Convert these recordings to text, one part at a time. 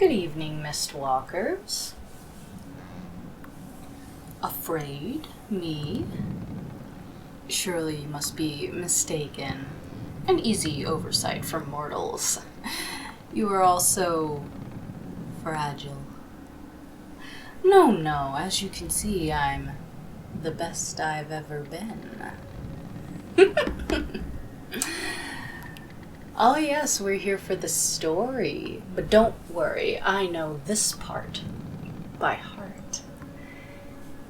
Good evening, Mistwalkers. Afraid? Me? Surely you must be mistaken. An easy oversight for mortals. You are all so fragile. No, as you can see, I'm the best I've ever been. Oh yes, we're here for the story. But don't worry, I know this part by heart.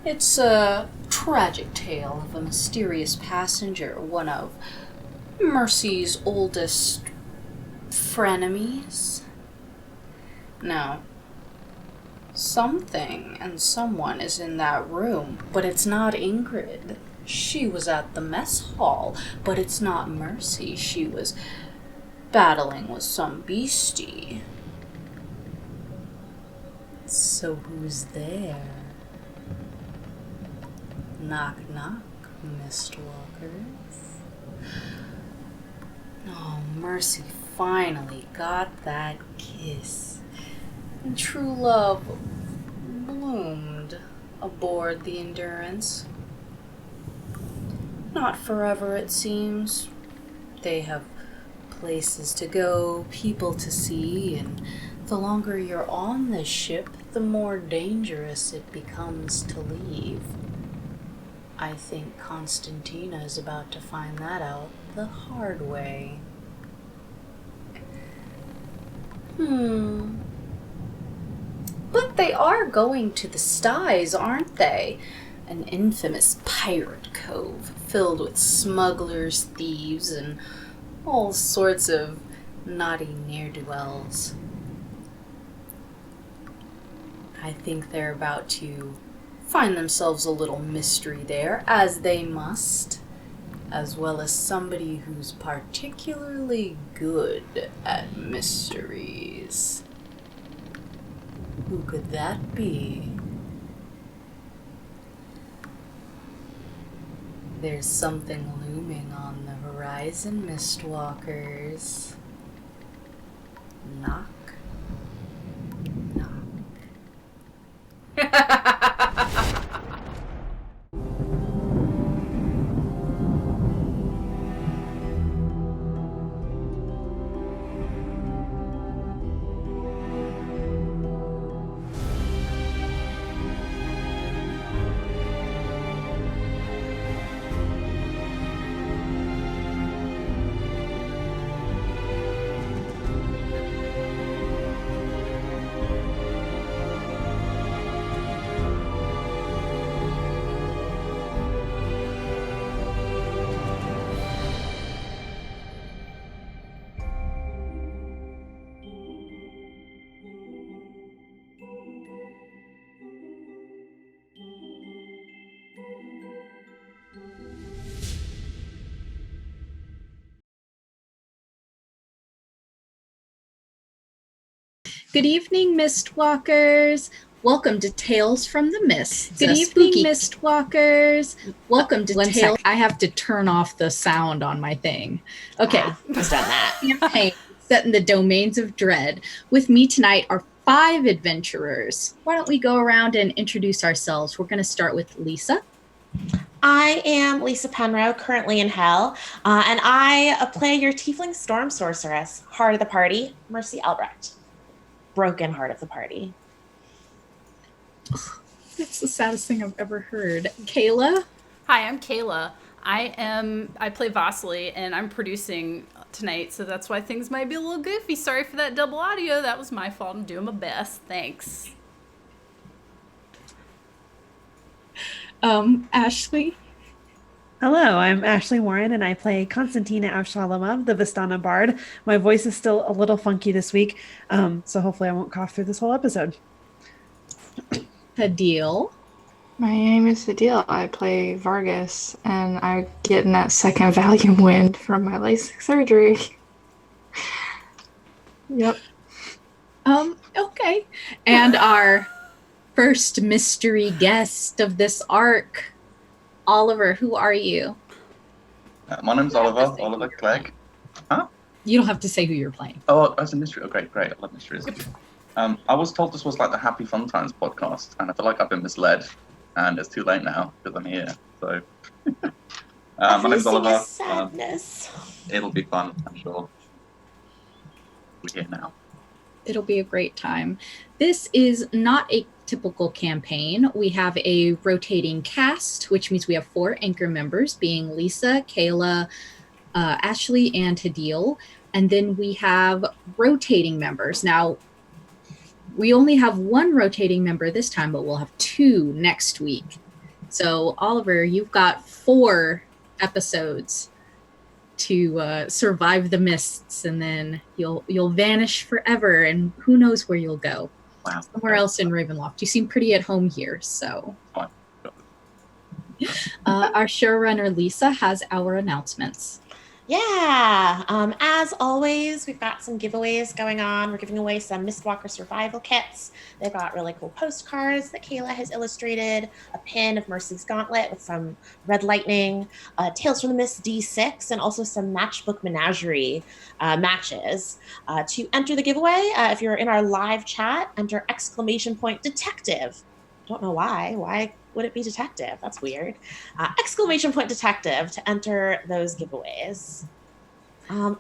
It's a tragic tale of a mysterious passenger, one of Mercy's oldest frenemies. Now, something and someone is in that room, but it's not Ingrid. She was at the mess hall, but it's not Mercy. She was battling with some beastie. So who's there? Knock, knock, Mistwalkers. Oh, Mercy finally got that kiss. And true love bloomed aboard the Endurance. Not forever, it seems. They have places to go, people to see, and the longer you're on this ship, the more dangerous it becomes to leave. I think Constantina is about to find that out the hard way. But they are going to the Styes, aren't they? An infamous pirate cove filled with smugglers, thieves, and all sorts of naughty ne'er-do-wells. I think they're about to find themselves a little mystery there, as they must, as well as somebody who's particularly good at mysteries. Who could that be? There's something looming on the horizon, Mistwalkers. Knock. Knock. Good evening, Mistwalkers. Welcome to Tales from the Mist. Good evening, Mistwalkers. Welcome to One Tales. sec. I have to turn off the sound on my thing. Okay, Just done that. Campaign set in the domains of dread. With me tonight are 5 adventurers. Why don't we go around and introduce ourselves? We're going to start with Lisa. I am Lisa Penroe, currently in Hell, and I play your Tiefling Storm Sorceress, heart of the party, Mercy Albrecht. Broken heart of the party. That's the saddest thing I've ever heard. Kayla? Hi, I'm Kayla. I play Vasily, and I'm producing tonight, so that's why things might be a little goofy. Sorry for that double audio. That was my fault. I'm doing my best. Thanks. Ashley? Hello, I'm Ashley Warren, and I play Constantina Avshalomov, the Vistana Bard. My voice is still a little funky this week, so hopefully I won't cough through this whole episode. Hadil? My name is Adil. I play Vargis, and I get in that second Valium wind from my LASIK surgery. Yep. Okay. And our first mystery guest of this arc, Oliver, who are you? My name's Oliver Clegg. Huh? You don't have to say who you're playing. Oh, it's a mystery. Oh, great. I love mysteries. I was told this was like the Happy Fun Times podcast, and I feel like I've been misled, and it's too late now because I'm here. So, my name's Everything Oliver. is sadness. It'll be fun, I'm sure. We're here now. It'll be a great time. This is not a typical campaign. We have a rotating cast, which means we have 4 anchor members, being Lisa, Kayla, Ashley, and Hadil. And then we have rotating members. Now, we only have 1 rotating member this time, but we'll have 2 next week. So, Oliver, you've got 4 episodes to survive the mists, and then you'll vanish forever, and who knows where you'll go. Wow. Somewhere else in Ravenloft. You seem pretty at home here, so. Fine. Our showrunner, Lisa, has our announcements. Yeah. As always, we've got some giveaways going on. We're giving away some Mistwalker survival kits. They've got really cool postcards that Kayla has illustrated, a pin of Mercy's gauntlet with some red lightning, Tales from the Mist D6, and also some matchbook menagerie matches. To enter the giveaway, if you're in our live chat, enter !detective. Don't know why. Why would it be detective? That's weird. !detective to enter those giveaways.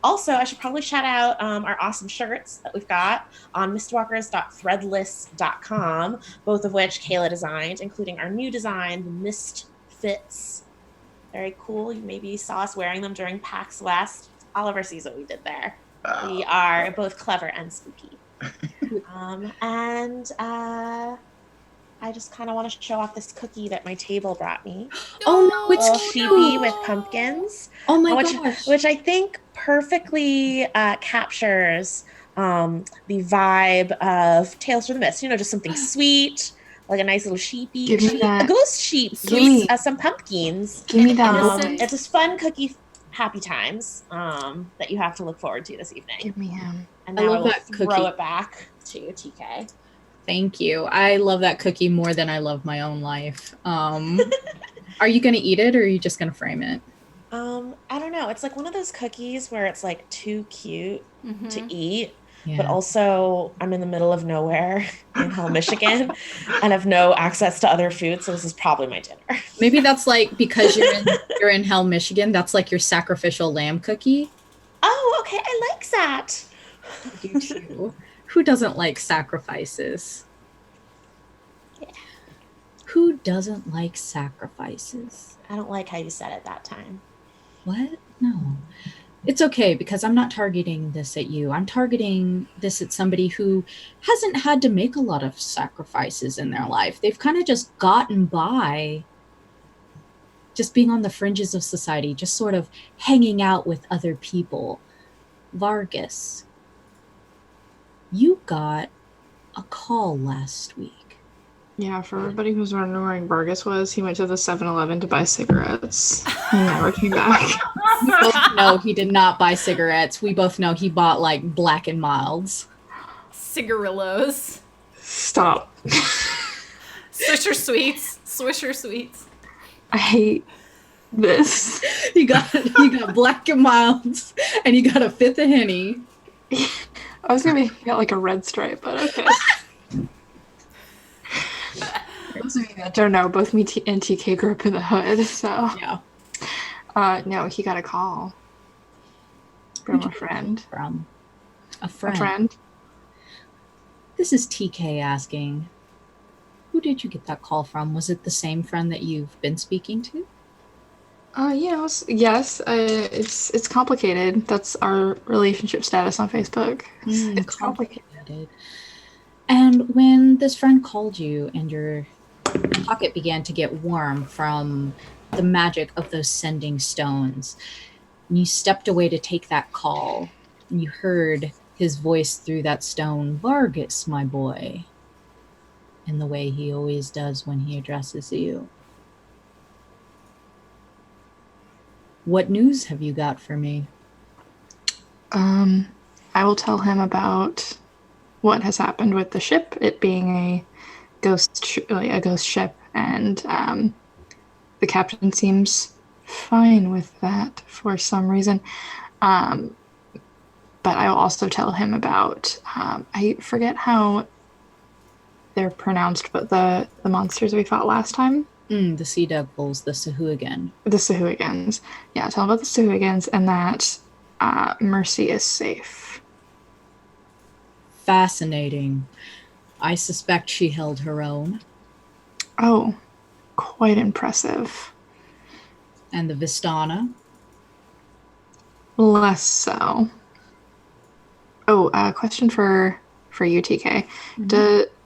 Also, I should probably shout out our awesome shirts that we've got on mistwalkers.threadless.com, both of which Kayla designed, including our new design, the Mist Fits. Very cool. You maybe saw us wearing them during PAX West. Oliver sees what we did there. We are both clever and spooky. I just kind of want to show off this cookie that my table brought me. Oh no, it's little cute. sheepy with pumpkins. Oh my gosh. Which I think perfectly captures the vibe of Tales from the Mist. You know, just something sweet, like a nice little sheepy. Give me that. A ghost sheep. Sweet. Some pumpkins. Give me that. It's a fun cookie. Happy times that you have to look forward to this evening. Give me him. And I now love I will that throw cookie. it back to TK. Thank you. I love that cookie more than I love my own life. Are you going to eat it, or are you just going to frame it? I don't know. It's like one of those cookies where it's like too cute to eat, Yeah. but also I'm in the middle of nowhere in Hell, Michigan, and have no access to other food, so this is probably my dinner. Maybe that's like, because you're in Hell, Michigan, that's like your sacrificial lamb cookie. Oh, okay. I like that. You too. Who doesn't like sacrifices? Yeah. Who doesn't like sacrifices? I don't like how you said it that time. What? No. It's okay, because I'm not targeting this at you. I'm targeting this at somebody who hasn't had to make a lot of sacrifices in their life. They've kind of just gotten by just being on the fringes of society, just sort of hanging out with other people. Vargis, you got a call last week. Yeah, for everybody who's wondering where Vargas was, he went to the 7-Eleven to buy cigarettes. He never came back. We both know he did not buy cigarettes. We both know he bought like Black and Milds. Cigarillos. Stop. Swisher sweets. Swisher sweets. I hate this. You got Black and Milds, and you got a fifth of Henny. I was gonna get like a red stripe, but okay. For those of you that don't know, both me and TK grew up in the hood, so Yeah. no, he got a call from a friend. From a A friend. friend. This is TK asking, who did you get that call from? Was it the same friend that you've been speaking to? Yes. It's complicated. That's our relationship status on Facebook. It's complicated. And when this friend called you and your pocket began to get warm from the magic of those sending stones, and you stepped away to take that call, and you heard his voice through that stone, Vargis, my boy, in the way he always does when he addresses you. What news have you got for me? I will tell him about what has happened with the ship, it being a ghost ship, and the captain seems fine with that for some reason. But I will also tell him about, I forget how they're pronounced, but the monsters we fought last time. The Sea Devils, the Sahuagin. The Sahuagins. Yeah, tell him about the Sahuagins and that Mercy is safe. Fascinating. I suspect she held her own. Oh, quite impressive. And the Vistana? Less so. Oh, question for you, TK.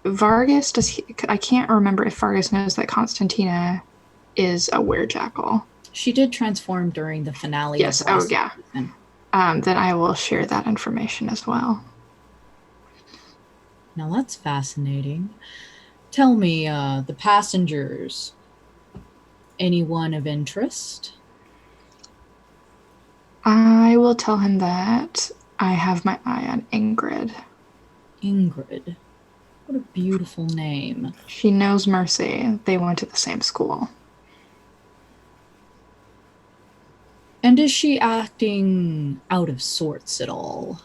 Vargis, I can't remember if Vargis knows that Constantina is a werejackal. She did transform during the finale. Yes, of last season. Then I will share that information as well. Now that's fascinating. Tell me, the passengers, anyone of interest? I will tell him that I have my eye on Ingrid. Ingrid. What a beautiful name. She knows Mercy. They went to the same school. And is she acting out of sorts at all?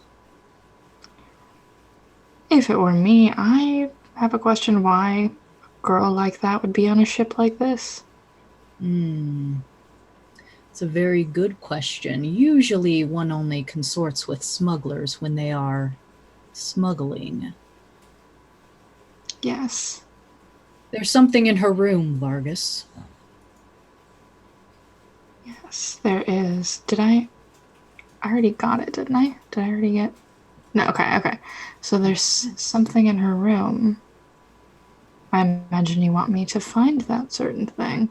If it were me, I have a question why a girl like that would be on a ship like this. It's a very good question. Usually one only consorts with smugglers when they are smuggling. Yes. There's something in her room, Vargis. Yes, there is. I already got it, didn't I? Did I already get... No, okay. So there's something in her room. I imagine you want me to find that certain thing.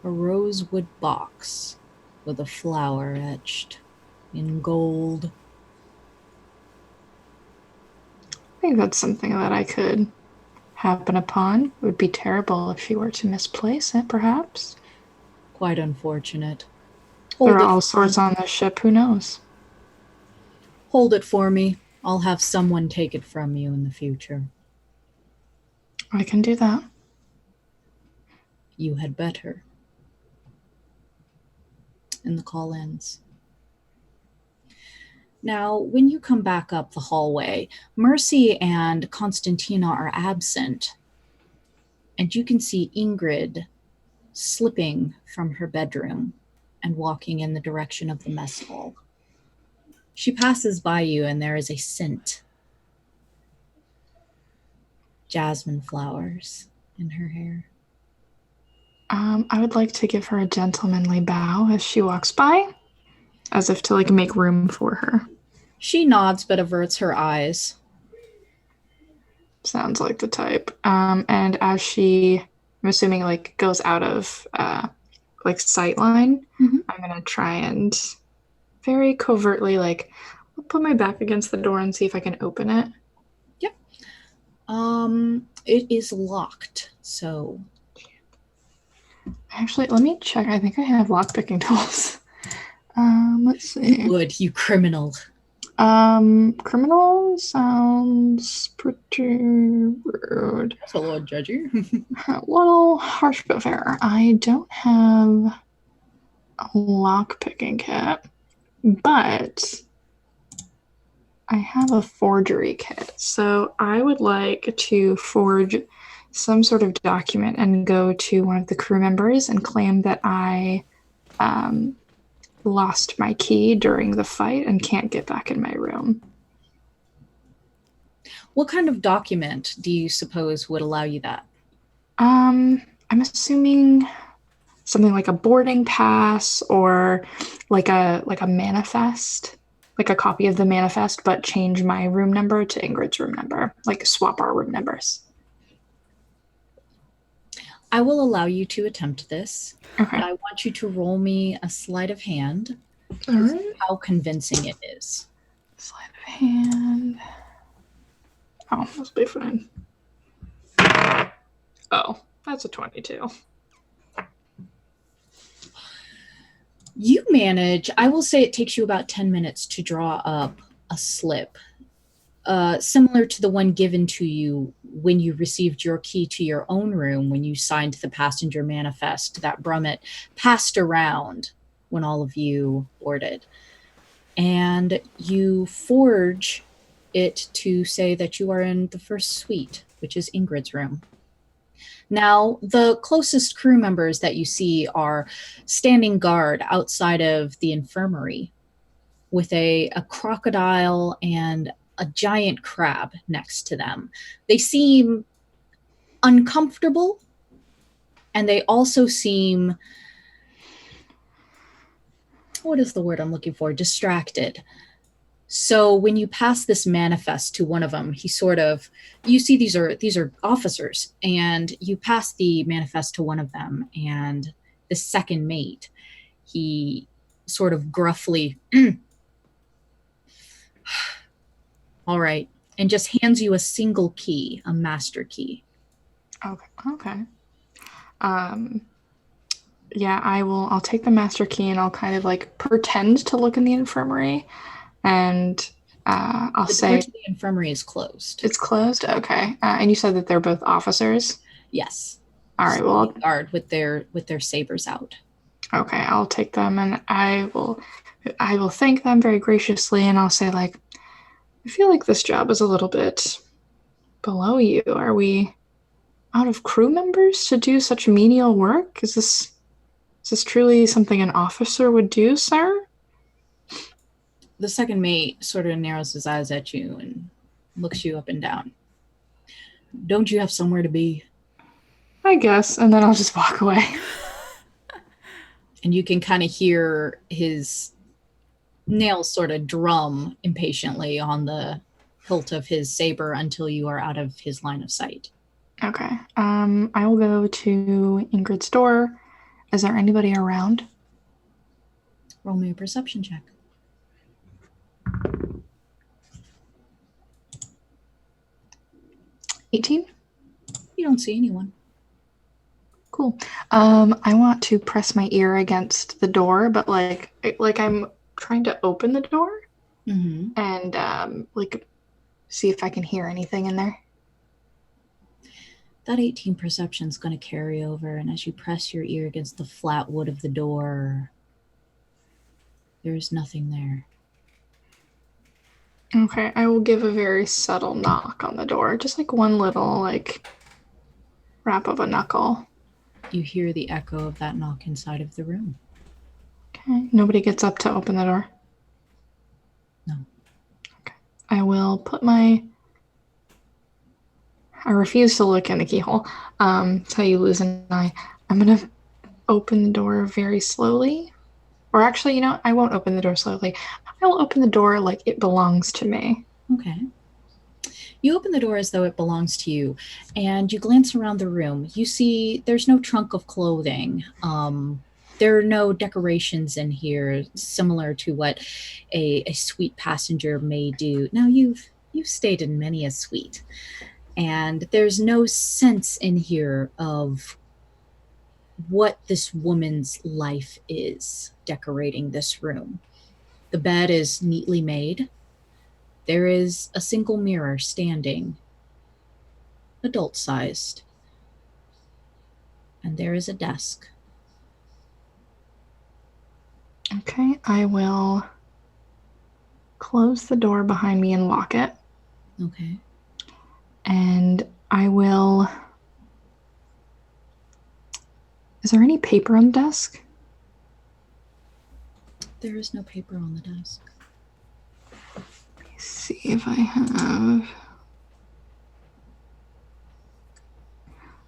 A rosewood box with a flower etched in gold. I think that's something that I could happen upon. It would be terrible if she were to misplace it, perhaps. Quite unfortunate. There are all sorts on this ship, who knows? Hold it for me. I'll have someone take it from you in the future. I can do that. You had better. And the call ends. Now, when you come back up the hallway, Mercy and Constantina are absent, and you can see Ingrid slipping from her bedroom and walking in the direction of the mess hall. She passes by you, and there is a scent. Jasmine flowers in her hair. I would like to give her a gentlemanly bow as she walks by, as if to make room for her. She nods but averts her eyes. Sounds like the type. And as she, I'm assuming, goes out of sight line, I'm gonna try and very covertly I'll put my back against the door and see if I can open it. Yep. It is locked, so actually, let me check. I think I have lockpicking tools. Let's see. You would, you criminal. Criminal sounds pretty rude. That's a little judgy. A little harsh but fair. I don't have a lockpicking kit, but I have a forgery kit. So I would like to forge some sort of document and go to one of the crew members and claim that I lost my key during the fight and can't get back in my room. What kind of document do you suppose would allow you that? I'm assuming something like a boarding pass or like a manifest, like a copy of the manifest, but change my room number to Ingrid's room number, swap our room numbers. I will allow you to attempt this. Okay. But I want you to roll me a sleight of hand. All right. How convincing it is. Sleight of hand. Oh, must be fine. Oh, that's a 22. You manage, I will say it takes you about 10 minutes to draw up a slip. Similar to the one given to you when you received your key to your own room, when you signed the passenger manifest that Brummett passed around when all of you boarded. and you forge it to say that you are in the first suite, which is Ingrid's room. Now, the closest crew members that you see are standing guard outside of the infirmary with a crocodile and a giant crab next to them. They seem uncomfortable, and they also seem, what is the word I'm looking for? Distracted. So when you pass this manifest to one of them, he sort of, you see these are officers, and you pass the manifest to one of them, and the second mate, he sort of gruffly, all right, and just hands you a single key, a master key. Okay. Yeah, I'll take the master key and I'll kind of like pretend to look in the infirmary, and I'll The say door to the infirmary is closed. it's closed. Okay. And you said that they're both officers? Yes. All right. Well, guard with their sabers out. okay, I'll take them and I will thank them very graciously, and I'll say, like, I feel like this job is a little bit below you. Are we out of crew members to do such menial work? Is this truly something an officer would do, sir? The second mate sort of narrows his eyes at you and looks you up and down. Don't you have somewhere to be? I guess, and then I'll just walk away. And you can kind of hear his nails sort of drum impatiently on the hilt of his saber until you are out of his line of sight. Okay. I will go to Ingrid's door. Is there anybody around? Roll me a perception check. 18? You don't see anyone. Cool. I want to press my ear against the door, but like I'm trying to open the door, and like see if I can hear anything in there. That 18 perception is going to carry over, and as you press your ear against the flat wood of the door, there's nothing there. Okay, I will give a very subtle knock on the door, just like one little like rap of a knuckle. You hear the echo of that knock inside of the room. Okay, nobody gets up to open the door? No. Okay, I will put my... I refuse to look in the keyhole. That's how you lose an eye. I'm gonna open the door very slowly. Or actually, you know, I won't open the door slowly. I will open the door like it belongs to me. Okay. You open the door as though it belongs to you, and you glance around the room. You see there's no trunk of clothing. There are no decorations in here similar to what a suite passenger may do. Now, you've stayed in many a suite, and there's no sense in here of what this woman's life is decorating this room. The bed is neatly made. There is a single mirror standing, adult-sized, and there is a desk. Okay, I will close the door behind me and lock it. Okay. And I will... Is there any paper on the desk? There is no paper on the desk. Let me see if I have...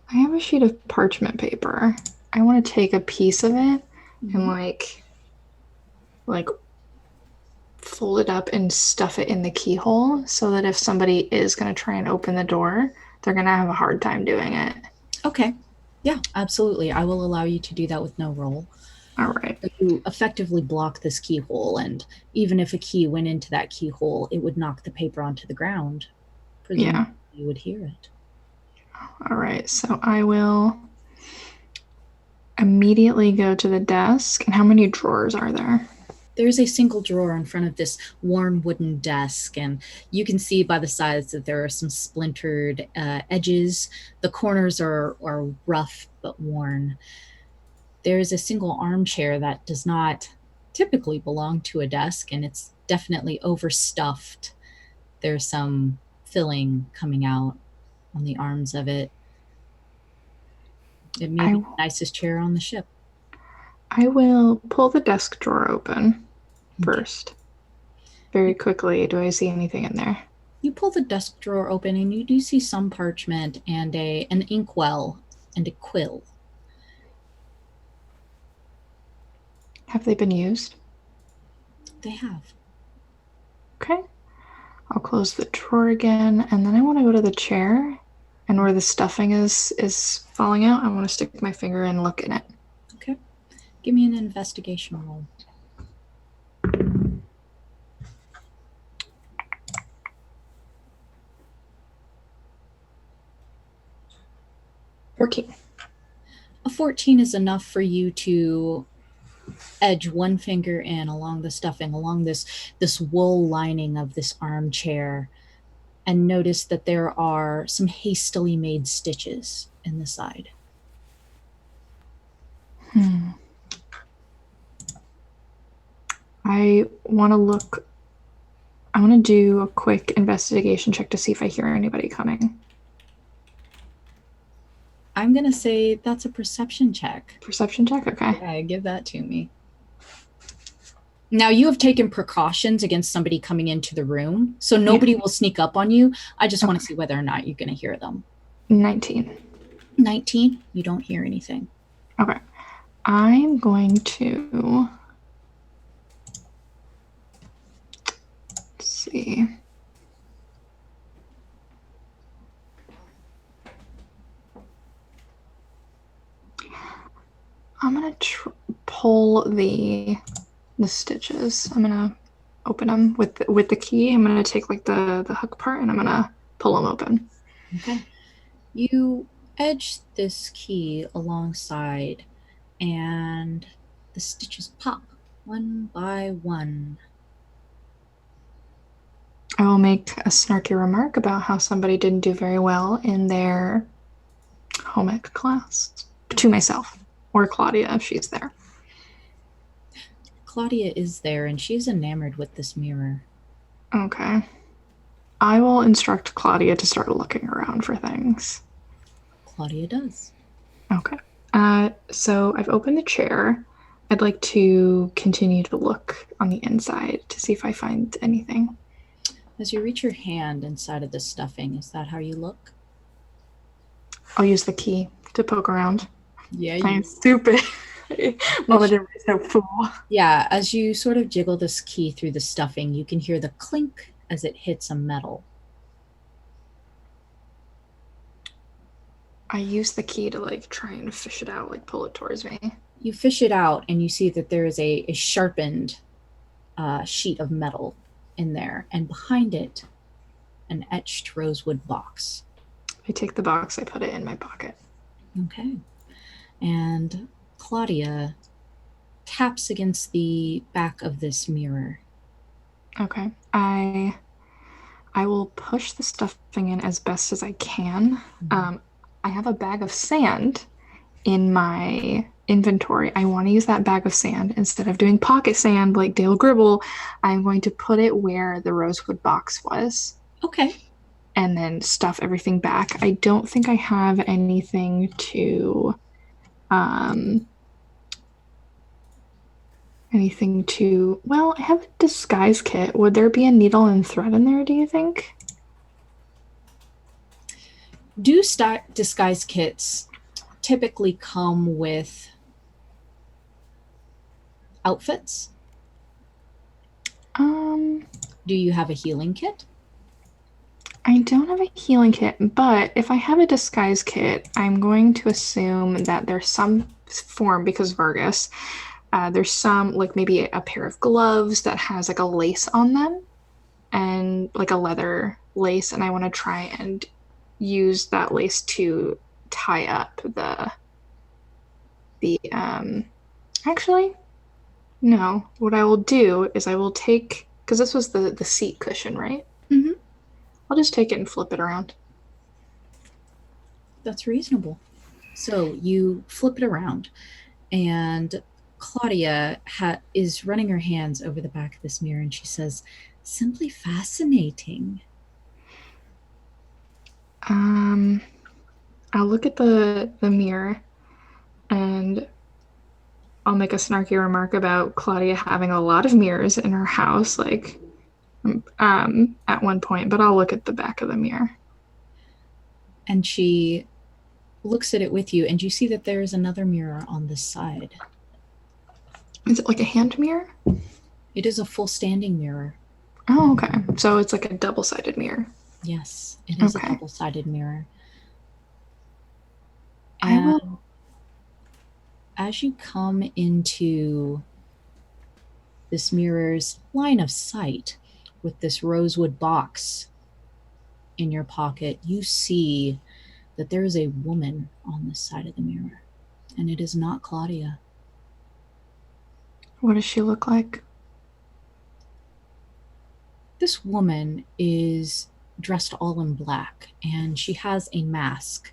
I have a sheet of parchment paper. I want to take a piece of it and like fold it up and stuff it in the keyhole so that if somebody is going to try and open the door, they're going to have a hard time doing it. Okay. Yeah, absolutely. I will allow you to do that with no roll. All right. You effectively block this keyhole, and even if a key went into that keyhole, it would knock the paper onto the ground. Presumably you would hear it. All right. So I will immediately go to the desk. And how many drawers are there? There's a single drawer in front of this worn wooden desk, and you can see by the sides that there are some splintered edges. The corners are rough but worn. There's a single armchair that does not typically belong to a desk, and it's definitely overstuffed. There's some filling coming out on the arms of it. It may be the nicest chair on the ship. I will pull the desk drawer open first. Very quickly. Do I see anything in there? You pull the desk drawer open and you do see some parchment and an inkwell and a quill. Have they been used? They have. Okay. I'll close the drawer again, and then I want to go to the chair, and where the stuffing is falling out, I want to stick my finger and look in it. Okay. Give me an investigation roll. A 14 is enough for you to edge one finger in along the stuffing, along this wool lining of this armchair, and notice that there are some hastily made stitches in the side. I want to do a quick investigation check to see if I hear anybody coming. I'm going to say that's a perception check. Perception check? Okay. Yeah, give that to me. Now, you have taken precautions against somebody coming into the room, so nobody will sneak up on you. I just want to see whether or not you're going to hear them. 19. 19? You don't hear anything. Okay. I'm going to... Let's see. I'm going to pull the stitches. I'm going to open them with the key. I'm going to take like the hook part and I'm going to pull them open. Okay. You edge this key alongside and the stitches pop one by one. I will make a snarky remark about how somebody didn't do very well in their home ec class to myself. Or Claudia, if she's there. Claudia is there, and she's enamored with this mirror. Okay. I will instruct Claudia to start looking around for things. Claudia does. Okay. So I've opened the chair. I'd like to continue to look on the inside to see if I find anything. As you reach your hand inside of the stuffing, is that how you look? I'll use the key to poke around. Yeah, I'm stupid. Mama didn't be so fool. Yeah, as you sort of jiggle this key through the stuffing, you can hear the clink as it hits a metal. I use the key to like try and fish it out, like pull it towards me. You fish it out and you see that there is a sharpened sheet of metal in there, and behind it, an etched rosewood box. I take the box, I put it in my pocket. Okay. And Claudia taps against the back of this mirror. Okay. I will push the stuffing in as best as I can. I have a bag of sand in my inventory. I want to use that bag of sand. Instead of doing pocket sand like Dale Gribble, I'm going to put it where the rosewood box was. Okay. And then stuff everything back. I don't think I have anything to... Well, I have a disguise kit. Would there be a needle and thread in there, do you think? Do disguise kits typically come with outfits? Do you have a healing kit? I don't have a healing kit, but if I have a disguise kit, I'm going to assume that there's some form, because Vargis, there's some, like maybe a pair of gloves that has like a lace on them and like a leather lace, and I want to try and use that lace to tie up actually, no. What I will do is I will take, because this was the seat cushion, right? Mm-hmm. I'll just take it and flip it around. That's reasonable. So you flip it around, and Claudia is running her hands over the back of this mirror, and she says, "Simply fascinating." I'll look at the mirror, and I'll make a snarky remark about Claudia having a lot of mirrors in her house, like, at one point, but I'll look at the back of the mirror. And she looks at it with you, and you see that there is another mirror on this side. Is it like a hand mirror? It is a full standing mirror. Oh, okay. So it's like a double-sided mirror. Yes, it is Okay. a double-sided mirror. I will. And as you come into this mirror's line of sight with this rosewood box in your pocket, you see that there is a woman on this side of the mirror, and it is not Claudia. What does she look like? This woman is dressed all in black, and she has a mask.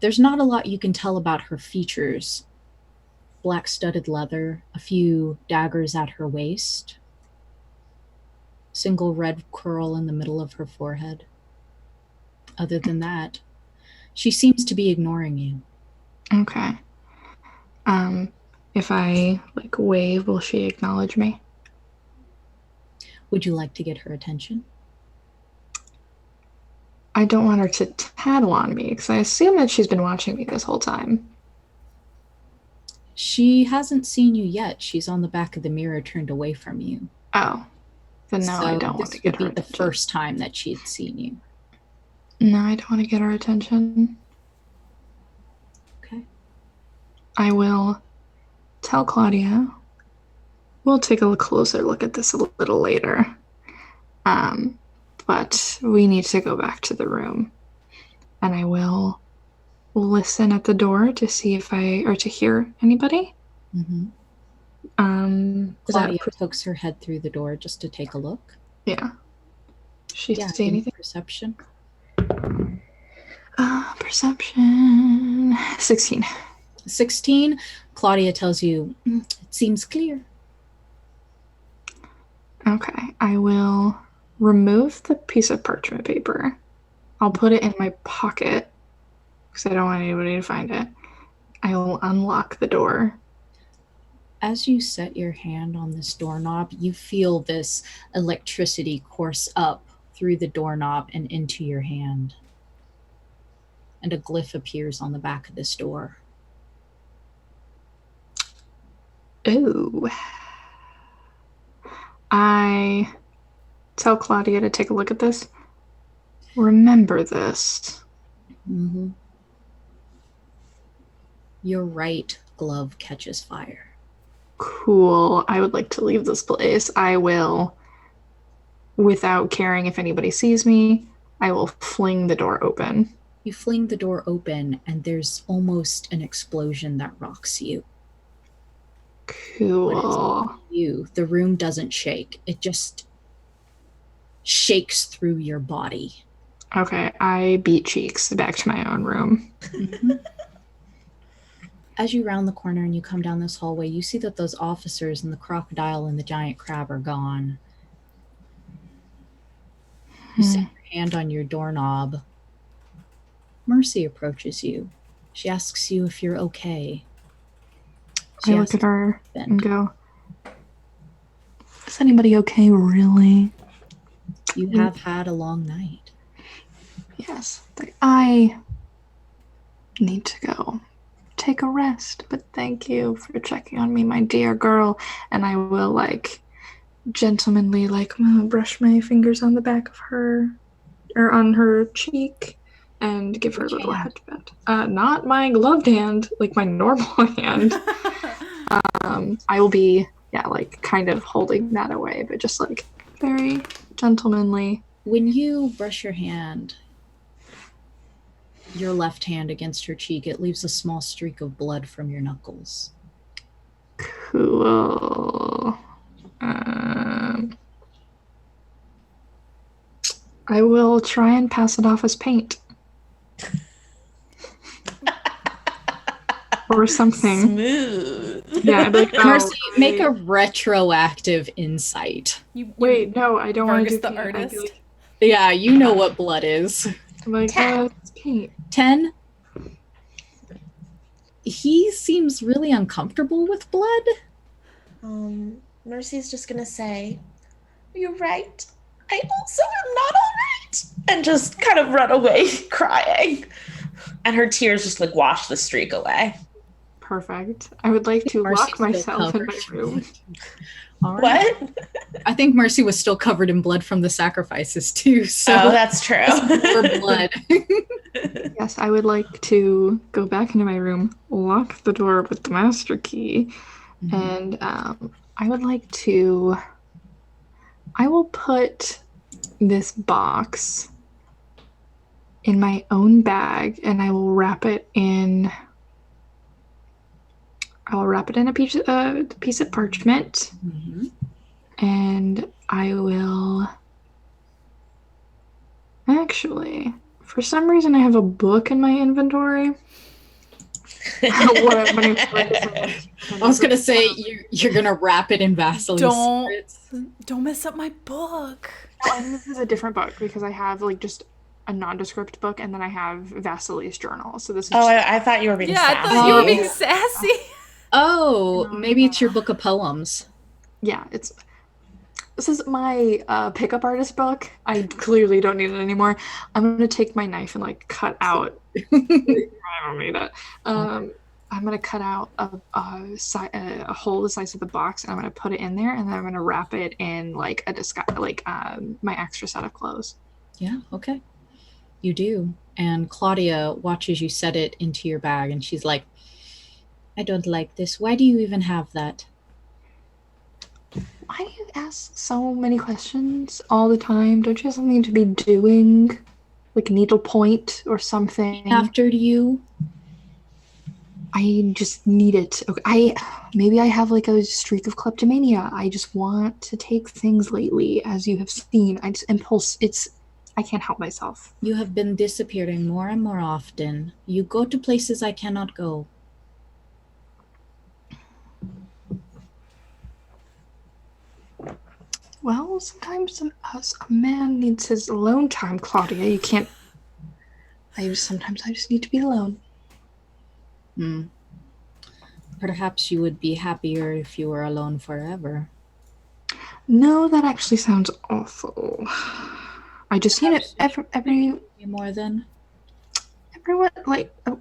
There's not a lot you can tell about her features. Black studded leather, a few daggers at her waist, single red curl in the middle of her forehead. Other than that, she seems to be ignoring you. Okay. If I, like, wave, will she acknowledge me? Would you like to get her attention? I don't want her to tattle on me, because I assume that she's been watching me this whole time. She hasn't seen you yet. She's on the back of the mirror, turned away from you. Oh. Then no, So I don't want to get her this would be the attention. first time that she'd seen you. No, I don't want to get her attention. Okay. I will tell Claudia. We'll take a closer look at this a little later. But we need to go back to the room. And I will listen at the door to see if to hear anybody. Mm-hmm. Claudia Claudia pokes her head through the door just to take a look. Yeah. She Yeah, see give me anything? perception. Perception. 16. 16. Claudia tells you, it seems clear. Okay, I will remove the piece of parchment paper. I'll put it in my pocket because I don't want anybody to find it. I will unlock the door. As you set your hand on this doorknob, you feel this electricity course up through the doorknob and into your hand. And a glyph appears on the back of this door. Ooh. I tell Claudia to take a look at this. Remember this. Mm-hmm. Your right glove catches fire. Cool. I would like to leave this place. I will, without caring if anybody sees me, I will fling the door open. You fling the door open, and there's almost an explosion that rocks you. Cool. The room doesn't shake. It just shakes through your body. Okay, I beat cheeks back to my own room. Mm-hmm. As you round the corner and you come down this hallway, you see that those officers and the crocodile and the giant crab are gone. You set your hand on your doorknob. Mercy approaches you. She asks you if you're okay. I look at her and go, is anybody okay, really? You have had a long night. Yes. I need to go take a rest, but thank you for checking on me, my dear girl. And I will, gentlemanly, brush my fingers on the back of her, or on her cheek, and give her a little head pat. Not my gloved hand, like my normal hand. I will be, kind of holding that away, but just, very gentlemanly. When you brush your hand, your left hand against her cheek, it leaves a small streak of blood from your knuckles. Cool. I will try and pass it off as paint. or something. Smooth. Yeah, I'd like, Mercy, oh, make a retroactive insight. wait, no, I don't want to Vargis do the paint. I'd be artist. like, Yeah, you know what blood is. I'm like, 10. it's paint. 10. He seems really uncomfortable with blood. Mercy's just gonna say, "You're right. I also am not all right," and just kind of run away crying. And her tears just like wash the streak away. Perfect. I would like to Mercy's lock still myself in my covered. room. All right. What? I think Mercy was still covered in blood from the sacrifices too. So Oh, that's true. more blood. Yes, I would like to go back into my room, lock the door with the master key, and I would like to. I will put this box in my own bag, and I will wrap it in. I'll wrap it in a piece of parchment, and I will. Actually, for some reason, I have a book in my inventory. I was gonna say you're gonna wrap it in Vasily's secrets. Don't mess up my book. No, I think this is a different book because I have like just a nondescript book, and then I have Vasily's journal. So this is. Oh, I thought you were being sassy. I thought you were being sassy. Oh, maybe it's your book of poems. Yeah, this is my pickup artist book. I clearly don't need it anymore. I'm gonna take my knife and like cut out. I don't need it. I'm gonna cut out a hole the size of the box, and I'm gonna put it in there, and then I'm gonna wrap it in like a disguise, like my extra set of clothes. Yeah. Okay. You do, and Claudia watches you set it into your bag, and she's like, "I don't like this. Why do you even have that?" Why do you ask so many questions all the time? Don't you have something to be doing? Like needlepoint or something? After you? I just need it. Okay, maybe I have like a streak of kleptomania. I just want to take things lately, as you have seen. I just impulse. I can't help myself. You have been disappearing more and more often. You go to places I cannot go. Well, sometimes a man needs his alone time, Claudia. You can't. Sometimes I just need to be alone. Perhaps you would be happier if you were alone forever. No, that actually sounds awful. I just need it every more than everyone like. Oh,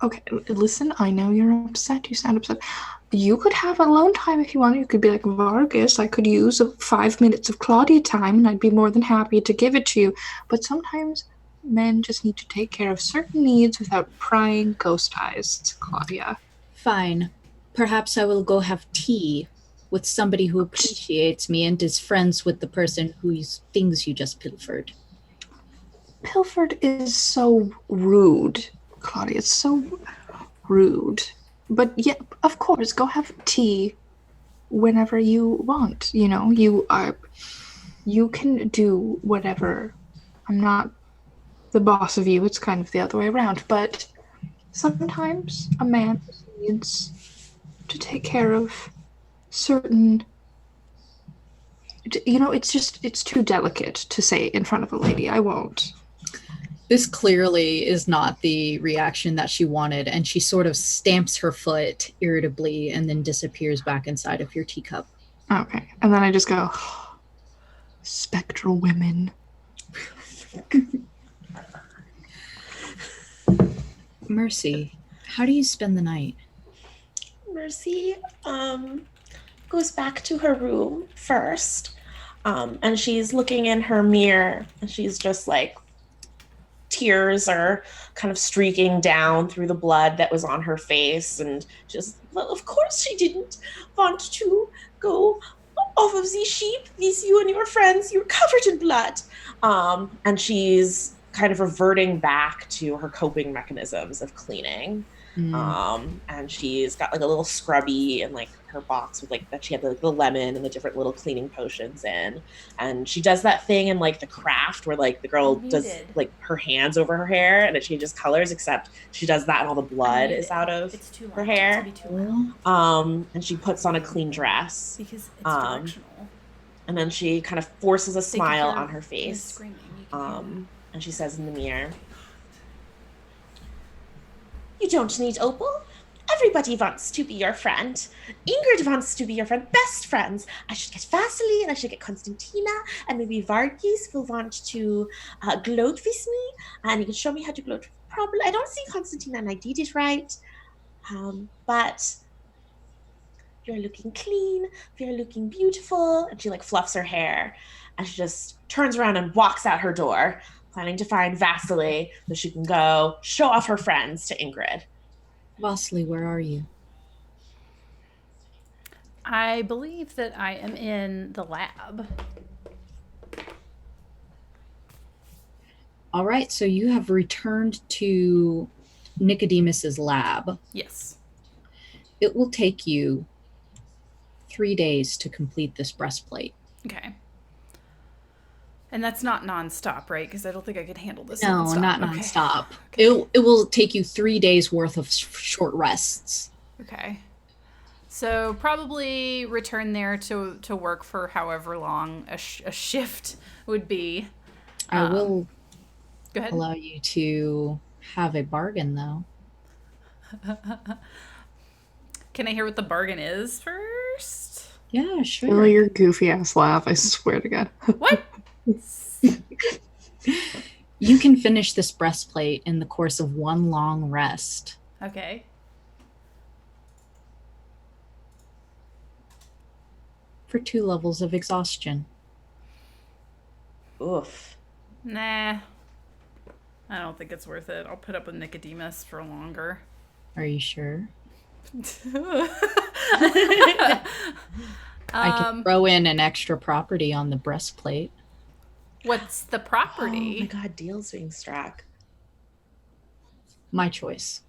okay, listen. I know you're upset. You sound upset. You could have alone time if you want. You could be like, Vargis, I could use 5 minutes of Claudia time, and I'd be more than happy to give it to you. But sometimes men just need to take care of certain needs without prying ghost eyes, Claudia. Fine. Perhaps I will go have tea with somebody who appreciates me and is friends with the person whose things you just pilfered. Pilfered is so rude, Claudia. It's so rude. But yeah, of course, go have tea whenever you want. You know, you can do whatever. I'm not the boss of you. It's kind of the other way around. But sometimes a man needs to take care of certain. You know, it's too delicate to say in front of a lady. I won't. This clearly is not the reaction that she wanted, and she sort of stamps her foot irritably and then disappears back inside of your teacup. Okay. And then I just go, spectral women. Mercy, how do you spend the night? Mercy goes back to her room first, and she's looking in her mirror, and she's just like, tears are kind of streaking down through the blood that was on her face, and just, well, of course she didn't want to go off of the sheep. These, you and your friends, you're covered in blood. And she's kind of reverting back to her coping mechanisms of cleaning. And she's got like a little scrubby in like her box with like that she had the lemon and the different little cleaning potions in. And she does that thing in like the craft where like the girl does like her hands over her hair and it changes colors, except she does that and all the blood is out of her hair. And she puts on a clean dress because it's directional. And then she kind of forces a smile on her face. And she says in the mirror, "You don't need Opal. Everybody wants to be your friend. Ingrid wants to be your friend. Best friends. I should get Vasily and I should get Constantina and maybe Vargis will want to gloat with me and you can show me how to gloat properly. I don't see Constantina and I did it right. But you're looking clean. You're looking beautiful." And she like fluffs her hair and she just turns around and walks out her door, planning to find Vasily so she can go show off her friends to Ingrid. Vasily, where are you? I believe that I am in the lab. All right, so you have returned to Nicodemus's lab. Yes. It will take you 3 days to complete this breastplate. Okay. And that's not nonstop, right? Because I don't think I could handle this. No, nonstop. not Okay. nonstop. Okay. It will take you 3 days worth of short rests. Okay. So probably return there to work for however long a shift would be. I will go ahead. allow you to have a bargain, though. Can I hear what the bargain is first? Yeah, sure. Oh, your goofy ass laugh, I swear to God. What? You can finish this breastplate in the course of one long rest. Okay. For 2 levels of exhaustion. Oof. Nah. I don't think it's worth it. I'll put up with Nicodemus for longer. Are you sure? I I can throw in an extra property on the breastplate. What's the property? Oh my God, deal's being struck. My choice.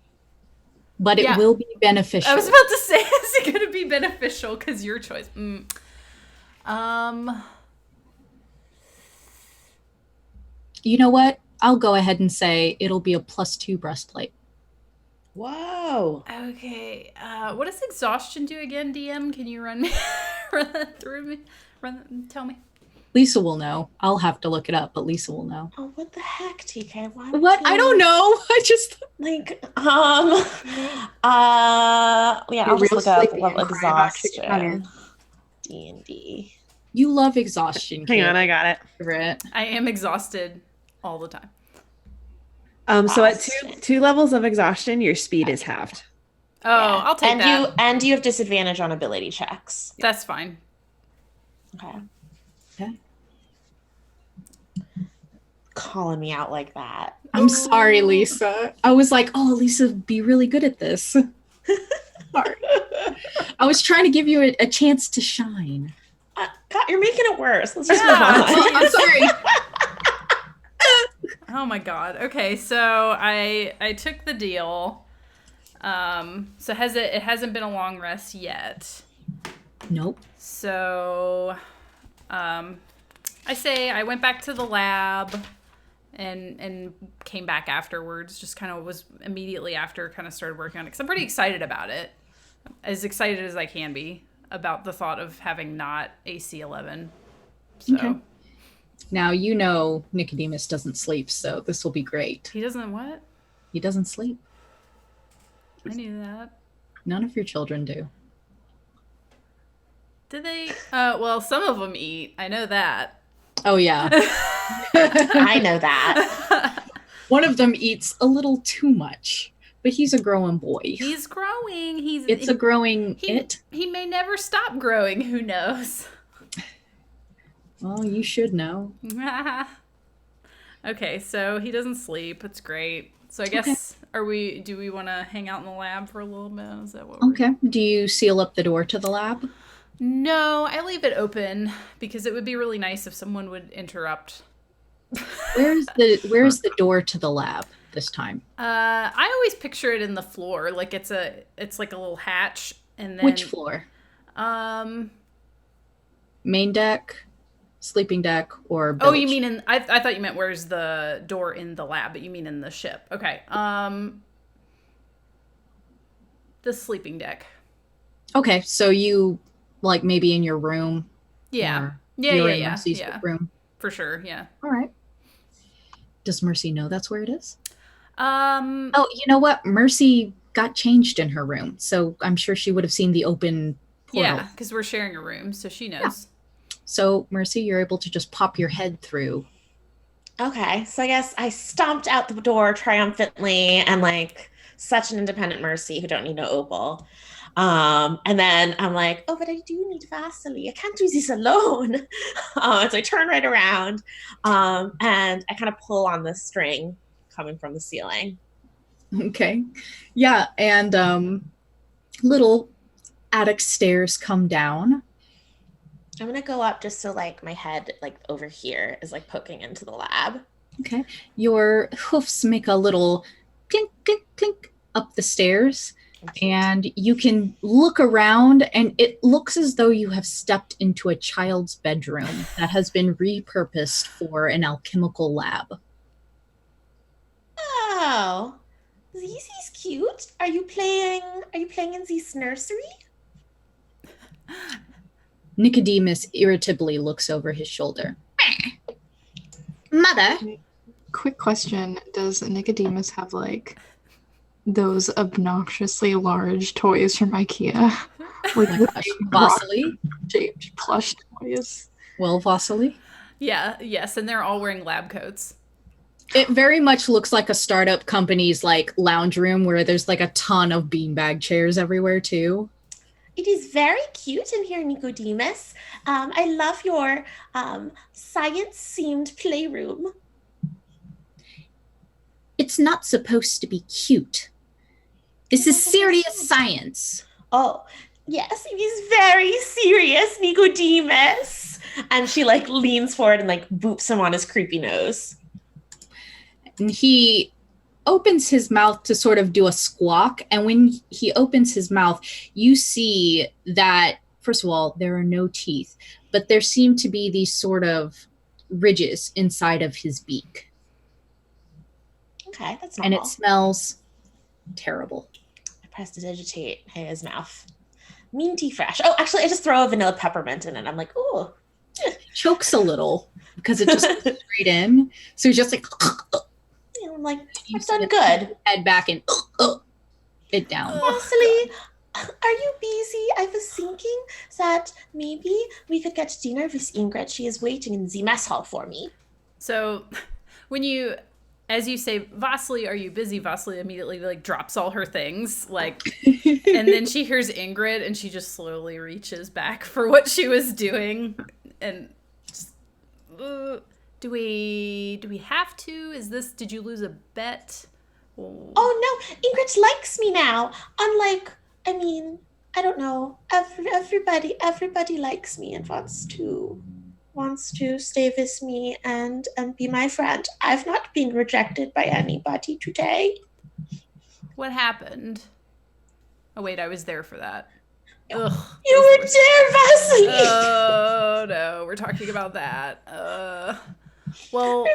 But it Yeah. will be beneficial. I was about to say, is it going to be beneficial? Because your choice. You know what? I'll go ahead and say it'll be a +2 breastplate. Whoa. Okay. What does exhaustion do again, DM? Can you run that through me? Tell me. Lisa will know. I'll have to look it up, but Lisa will know. Oh, what the heck, TK? Why What? I don't know. I just... Like, yeah, I'll just look up level exhaustion. D&D. You love exhaustion. Hang Kate. on, I got it. Favorite. I am exhausted all the time. So at two levels of exhaustion, your speed is halved. Oh, I'll take that. And you have disadvantage on ability checks. That's fine. Okay. Okay. Calling me out like that. I'm sorry, Lisa. I was like, oh, Lisa would be really good at this. Sorry. I was trying to give you a chance to shine. God, you're making it worse. Let's just Yeah. move on. I'm sorry. Oh my god. Okay, so I took the deal. So it hasn't been a long rest yet. Nope. So I say I went back to the lab and came back afterwards. Just kind of was immediately after kind of started working on it because I'm pretty excited about it. As excited as I can be about the thought of having not AC 11. So Okay. Now, you know Nicodemus doesn't sleep, so this will be great. he doesn't what? He doesn't sleep. I knew that. None of your children do. Did they? Well, some of them eat. I know that. Oh, yeah. I know that. One of them eats a little too much, but he's a growing boy. He's growing. It's a growing it. He may never stop growing. Who knows? Well, you should know. Okay, so he doesn't sleep. It's great. So I guess do we want to hang out in the lab for a little bit? Is that what we're... Okay. Do you seal up the door to the lab? No, I leave it open because it would be really nice if someone would interrupt Where's the door to the lab this time? I always picture it in the floor, like it's like a little hatch, and then Which floor? Main deck, sleeping deck, or Oh, bilge? you mean in? I thought you meant where's the door in the lab, but you mean in the ship. Okay. The sleeping deck. Okay, so you like maybe in your room. Yeah. or Yeah. you're Yeah. in Yeah. Mercy's Yeah. room. For sure. Yeah. All right. Does Mercy know that's where it is? Oh, you know what? Mercy got changed in her room, so I'm sure she would have seen the open portal. Yeah, because we're sharing a room, so she knows. So, Mercy, you're able to just pop your head through. Okay, so I guess I stomped out the door triumphantly and like such an independent Mercy who don't need no opal. And then I'm like, oh, but I do need Vasily. I can't do this alone. So I turn right around and I kind of pull on the string coming from the ceiling. Okay. Yeah, and little attic stairs come down. I'm gonna go up just so like my head like over here is like poking into the lab. Okay. Your hoofs make a little clink, clink, clink up the stairs. And you can look around, and it looks as though you have stepped into a child's bedroom that has been repurposed for an alchemical lab. Oh, this is cute. Are you playing in this nursery? Nicodemus irritably looks over his shoulder. Mother? Quick question. Does Nicodemus have like those obnoxiously large toys from IKEA? Like the big Vasily? shaped plush toys? Well, Vasily? Yeah, yes, and they're all wearing lab coats. It very much looks like a startup company's like lounge room where there's like a ton of beanbag chairs everywhere too. It is very cute in here, Nicodemus. I love your science-themed playroom. It's not supposed to be cute. This is serious science. Oh, yes, it is very serious, Nicodemus. And she like leans forward and like boops him on his creepy nose. And he opens his mouth to sort of do a squawk. And when he opens his mouth, you see that, first of all, there are no teeth, but there seem to be these sort of ridges inside of his beak. Okay, that's And normal. it smells terrible. I prestidigitate his mouth. Minty fresh. Oh, actually, I just throw a vanilla peppermint in it. I'm like, ooh. Chokes a little because it just goes straight in. So he's just like, I'm like, you I've done see good. head back and it down. Vasily, are you busy? I was thinking that maybe we could get dinner with Ingrid. She is waiting in the mess hall for me. So as you say, Vasily, are you busy? Vasily immediately like drops all her things, like, and then she hears Ingrid, and she just slowly reaches back for what she was doing, and just, do we have to? Did you lose a bet? Oh no, Ingrid likes me now. Unlike, I don't know. Everybody likes me and wants to stay with me and be my friend. I've not been rejected by anybody today. What happened? Oh wait, I was there for that. Ugh. You were there, Vasily. Oh no, we're talking about that. Well,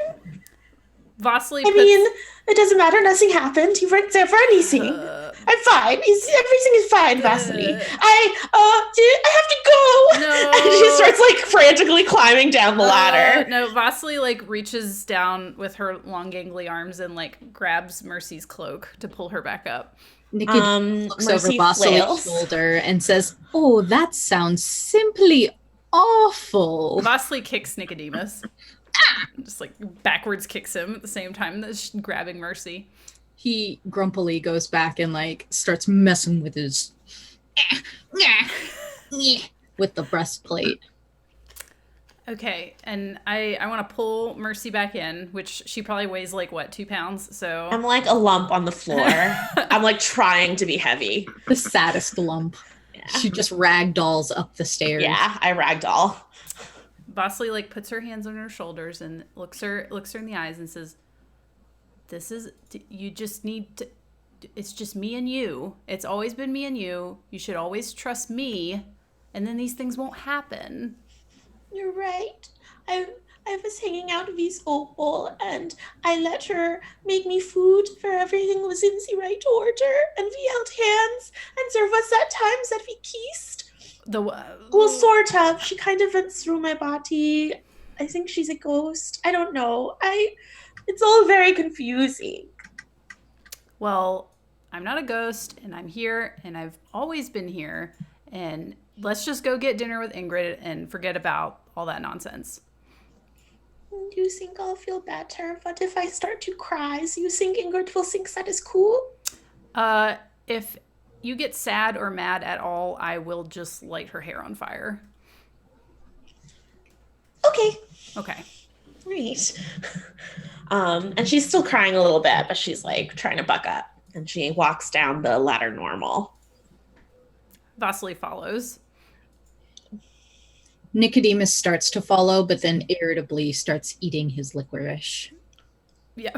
Vasily puts... it doesn't matter. Nothing happened. You weren't there for anything. I'm fine. Everything is fine, Vasily. I have to go. No. And she starts like frantically climbing down the ladder. No, Vasily like reaches down with her long gangly arms and like grabs Mercy's cloak to pull her back up. Nicodemus looks over Mercy Vasily's flails. shoulder and says, "Oh, that sounds simply awful." Vasily kicks Nicodemus. Just like backwards kicks him at the same time that she's grabbing Mercy. He grumpily goes back and like starts messing with his with the breastplate. Okay, and I want to pull Mercy back in, which she probably weighs like what, 2 pounds? So I'm like a lump on the floor. I'm like trying to be heavy. The saddest lump. Yeah. She just ragdolls up the stairs. Yeah, I ragdoll. Vasily like puts her hands on her shoulders and looks her in the eyes and says, you just need to, it's just me and you. It's always been me and you. You should always trust me, and then these things won't happen. You're right. I was hanging out with this opal, and I let her make me food for everything was in the right order, and we held hands, and there was that times that we kissed. Well, sort of. She kind of went through my body. I think she's a ghost. I don't know. It's all very confusing. Well, I'm not a ghost, and I'm here, and I've always been here, and let's just go get dinner with Ingrid and forget about all that nonsense. Do you think I'll feel better? What if I start to cry? Do you think Ingrid will think that is cool? If you get sad or mad at all, I will just light her hair on fire. Okay. Right. And she's still crying a little bit, but she's like trying to buck up. And she walks down the ladder normal. Vasily follows. Nicodemus starts to follow, but then irritably starts eating his licorice. Yeah.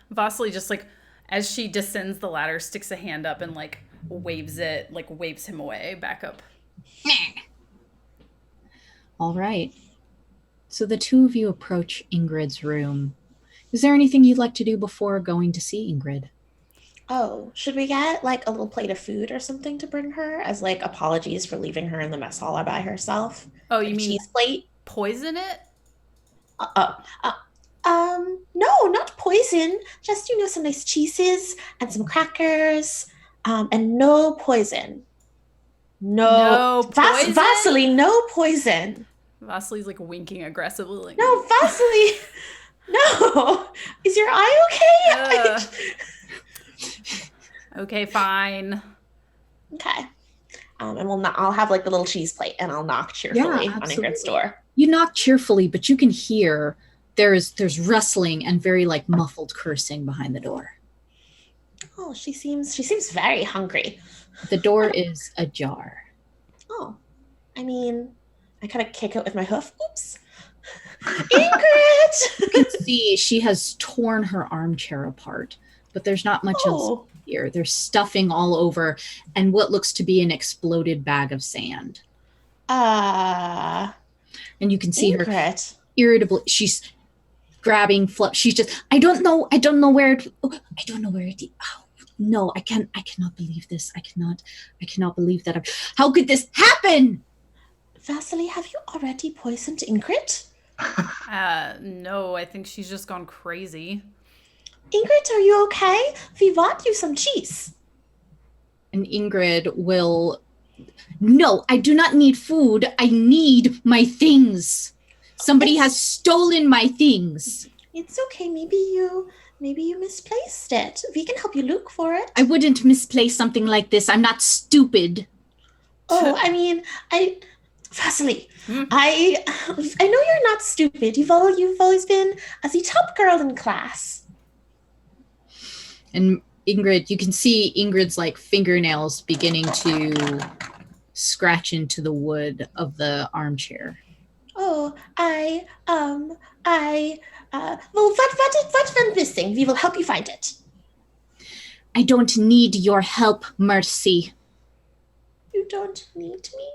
Vasily just like, as she descends the ladder, sticks a hand up and like waves him away back up. All right. So the two of you approach Ingrid's room. Is there anything you'd like to do before going to see Ingrid? Oh, should we get like a little plate of food or something to bring her as like apologies for leaving her in the mess hall by herself? Oh, like you mean cheese plate? Poison it? No, not poison. Just, some nice cheeses and some crackers, and no poison. No poison? Vasily, no poison. Vasily's like winking aggressively. Like, no, Vasily, no. Is your eye okay? Okay, fine. Okay. And I'll have like the little cheese plate and I'll knock cheerfully on Ingrid's door. You knock cheerfully, but you can hear there's rustling and very like muffled cursing behind the door. Oh, she seems very hungry. The door is ajar. Oh, I mean, I kind of kick it with my hoof. Oops. Ingrid! You can see she has torn her armchair apart, but there's not much else here. There's stuffing all over and what looks to be an exploded bag of sand. And you can see Ingrid. her irritable. She's grabbing she's just, I don't know where it oh no, I cannot believe this. I cannot believe that. How could this happen? Vasily, have you already poisoned Ingrid? No, I think she's just gone crazy. Ingrid, are you okay? We want you some cheese. And Ingrid will, no, I do not need food. I need my things. Somebody has stolen my things. It's okay. Maybe you misplaced it. We can help you look for it. I wouldn't misplace something like this. I'm not stupid. Oh, I mean, Vasily, I know you're not stupid. You've always been the top girl in class. And Ingrid, you can see Ingrid's like fingernails beginning to scratch into the wood of the armchair. Oh, well, what went missing? We will help you find it. I don't need your help, Mercy. You don't need me?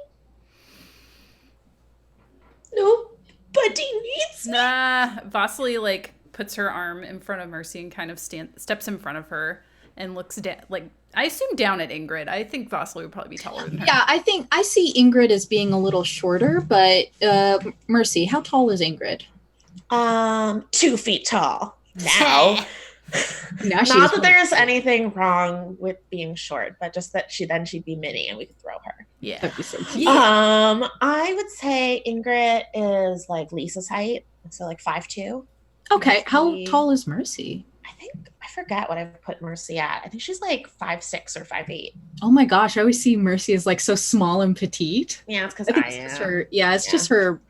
Nobody needs me? Nah, Vasily like puts her arm in front of Mercy and kind of steps in front of her and looks down, like, I assume down at Ingrid. I think Vasily would probably be taller than her. Yeah, I think I see Ingrid as being a little shorter, but Mercy, how tall is Ingrid? 2 feet tall. Now. Now Not that there's anything wrong with being short, but just that she'd be mini and we could throw her. Yeah. That'd be so cute. I would say Ingrid is like Lisa's height, so like 5'2". Okay, how tall is Mercy? I forget what I've put Mercy at. I think she's like 5'6" or 5'8". Oh my gosh, I always see Mercy as like so small and petite. Yeah, it's because I think it's just her. Yeah, it's just her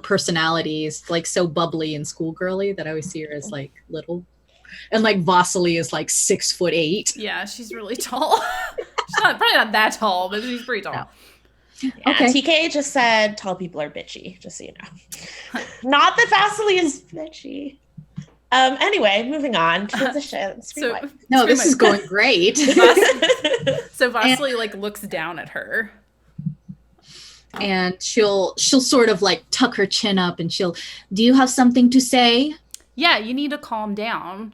personality is like so bubbly and schoolgirly that I always see her as like little. And like Vasily is like 6'8". Yeah, she's really tall. She's probably not that tall, but she's pretty tall. Yeah, Okay. TK just said tall people are bitchy, just so you know. Not that Vasily is bitchy. Anyway, moving on. Transitions. So No, this is going great. So Vasily like looks down at her. And she'll sort of like tuck her chin up and do you have something to say? Yeah, you need to calm down.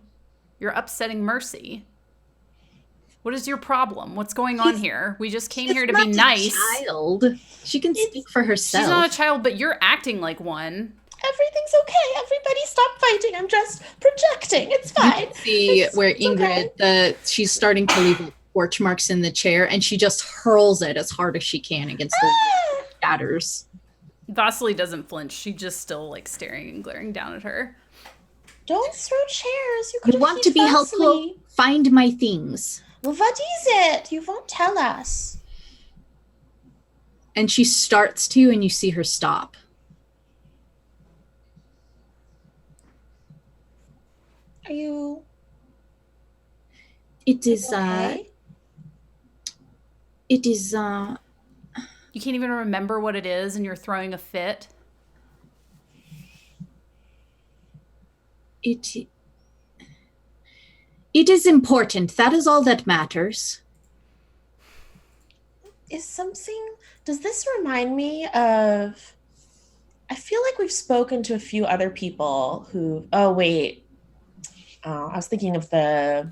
You're upsetting Mercy. What is your problem? What's going on here? We just came here to be nice. Child. She can speak for herself. She's not a child, but you're acting like one. Everything's okay. Everybody stop fighting. I'm just projecting. It's fine. You can see where Ingrid, she's starting to leave torch marks in the chair, and she just hurls it as hard as she can against the shatters. Vasily doesn't flinch. She's just still like staring and glaring down at her. Don't throw chairs. You want to be helpful? Find my things. Well, what is it? You won't tell us. And she starts to, and you see her stop. Are you? It is, okay? It is, You can't even remember what it is and you're throwing a fit? It is important. That is all that matters. Does this remind me of, I feel like we've spoken to a few other people who, I was thinking of the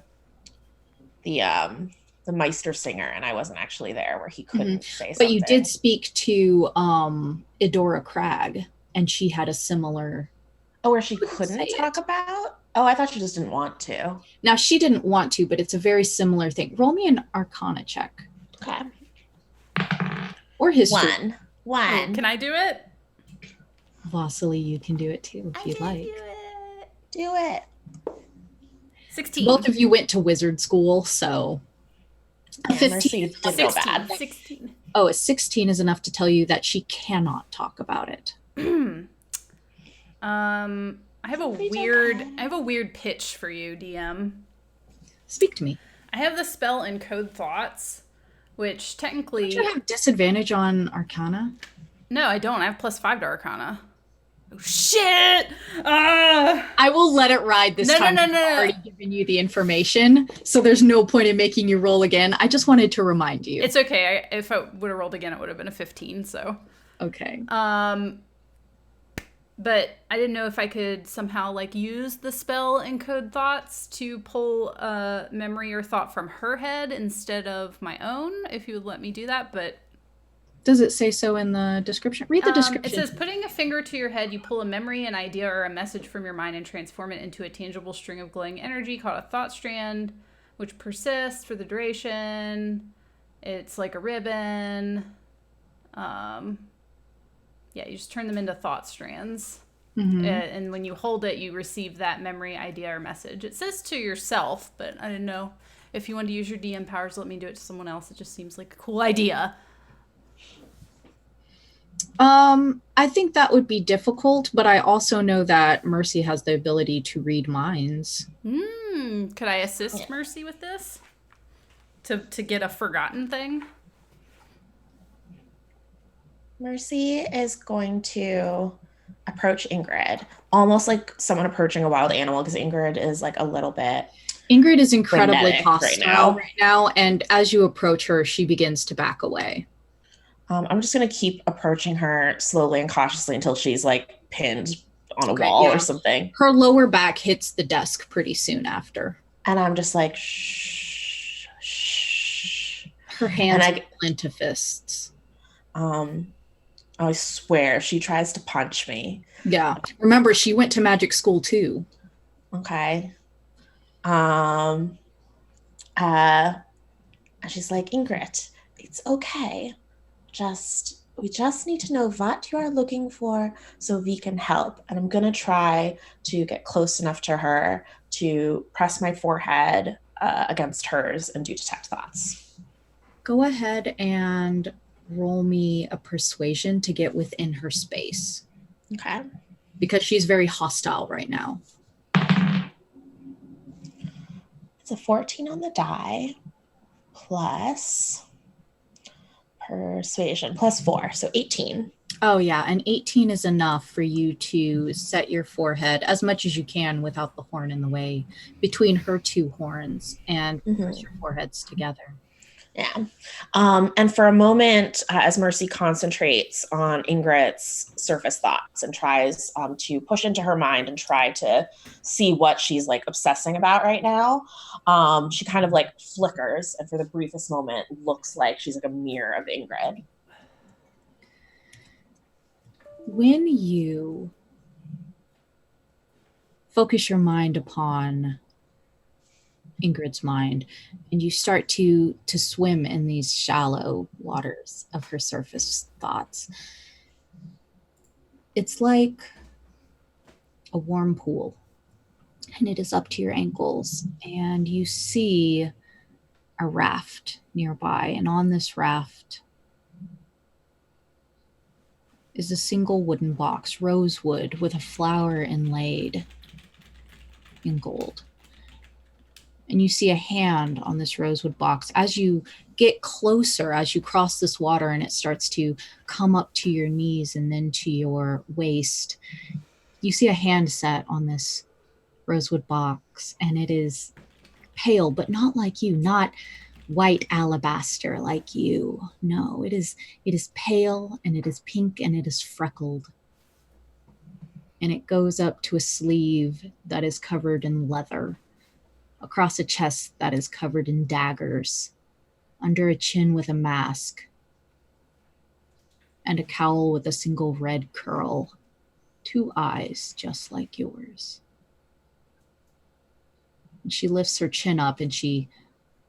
Meister singer, and I wasn't actually there where he couldn't say something. But you did speak to Edora Cragg, and she had a similar... Oh, where she couldn't talk about? Oh, I thought she just didn't want to. Now, she didn't want to, but it's a very similar thing. Roll me an Arcana check. Okay. Or history. One. Can I do it? Vasily, you can do it too if you'd like. Do it. 16. Both of you went to wizard school, so... Yeah, 15. Mercy did go bad. 16. Oh, a 16 is enough to tell you that she cannot talk about it. I have a weird pitch for you, DM. Speak to me. I have the spell Encode Thoughts, which technically... Don't you have disadvantage on Arcana? No, I don't. I have +5 to Arcana. Oh, shit! I will let it ride this time. No. I've already given you the information, so there's no point in making you roll again. I just wanted to remind you. It's okay. If I would have rolled again, it would have been a 15, so... Okay. But I didn't know if I could somehow like use the spell Encode Thoughts to pull a memory or thought from her head instead of my own, if you would let me do that, but... Does it say so in the description? Read the description. It says, putting a finger to your head, you pull a memory, an idea, or a message from your mind and transform it into a tangible string of glowing energy called a thought strand, which persists for the duration. It's like a ribbon. Yeah, you just turn them into thought strands. Mm-hmm. And when you hold it, you receive that memory, idea, or message. It says to yourself, but I didn't know if you wanted to use your DM powers, let me do it to someone else. It just seems like a cool idea. I think that would be difficult, but I also know that Mercy has the ability to read minds. Could I assist Mercy with this? To get a forgotten thing? Mercy is going to approach Ingrid, almost like someone approaching a wild animal, because Ingrid is like a little bit... Ingrid is incredibly hostile right now, and as you approach her, she begins to back away. I'm just going to keep approaching her slowly and cautiously until she's like pinned on a wall or something. Her lower back hits the desk pretty soon after. And I'm just like, shh, shh. Her hands into fists. I swear, if she tries to punch me. Yeah. Remember, she went to magic school too. Okay. And she's like, Ingrid, it's okay. We just need to know what you are looking for so we can help. And I'm going to try to get close enough to her to press my forehead against hers and do detect thoughts. Go ahead and roll me a persuasion to get within her space. Okay. Because she's very hostile right now. It's a 14 on the die plus Persuasion +4, so 18. Oh, yeah. And 18 is enough for you to set your forehead as much as you can without the horn in the way between her two horns and press your foreheads together. Yeah. And for a moment, as Mercy concentrates on Ingrid's surface thoughts and tries to push into her mind and try to see what she's like obsessing about right now, she kind of like flickers and for the briefest moment looks like she's like a mirror of Ingrid. When you focus your mind upon Ingrid's mind, and you start to swim in these shallow waters of her surface thoughts. It's like a warm pool, and it is up to your ankles, and you see a raft nearby, and on this raft is a single wooden box, rosewood, with a flower inlaid in gold. And you see a hand on this rosewood box. As you get closer, as you cross this water and it starts to come up to your knees and then to your waist, you see a hand set on this rosewood box, and it is pale, but not like you, not white alabaster like you. No, it is pale, and it is pink, and it is freckled. And it goes up to a sleeve that is covered in leather, across a chest that is covered in daggers, under a chin with a mask, and a cowl with a single red curl, 2 eyes just like yours. And she lifts her chin up and she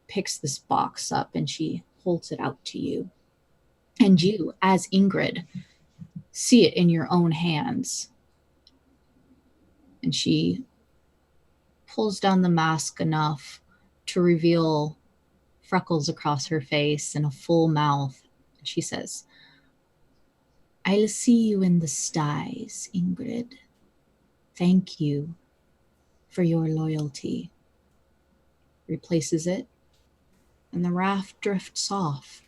picks this box up and she holds it out to you. And you, as Ingrid, see it in your own hands. And she pulls down the mask enough to reveal freckles across her face and a full mouth. She says, "I'll see you in the Styes, Ingrid. Thank you for your loyalty." Replaces it, and the raft drifts off.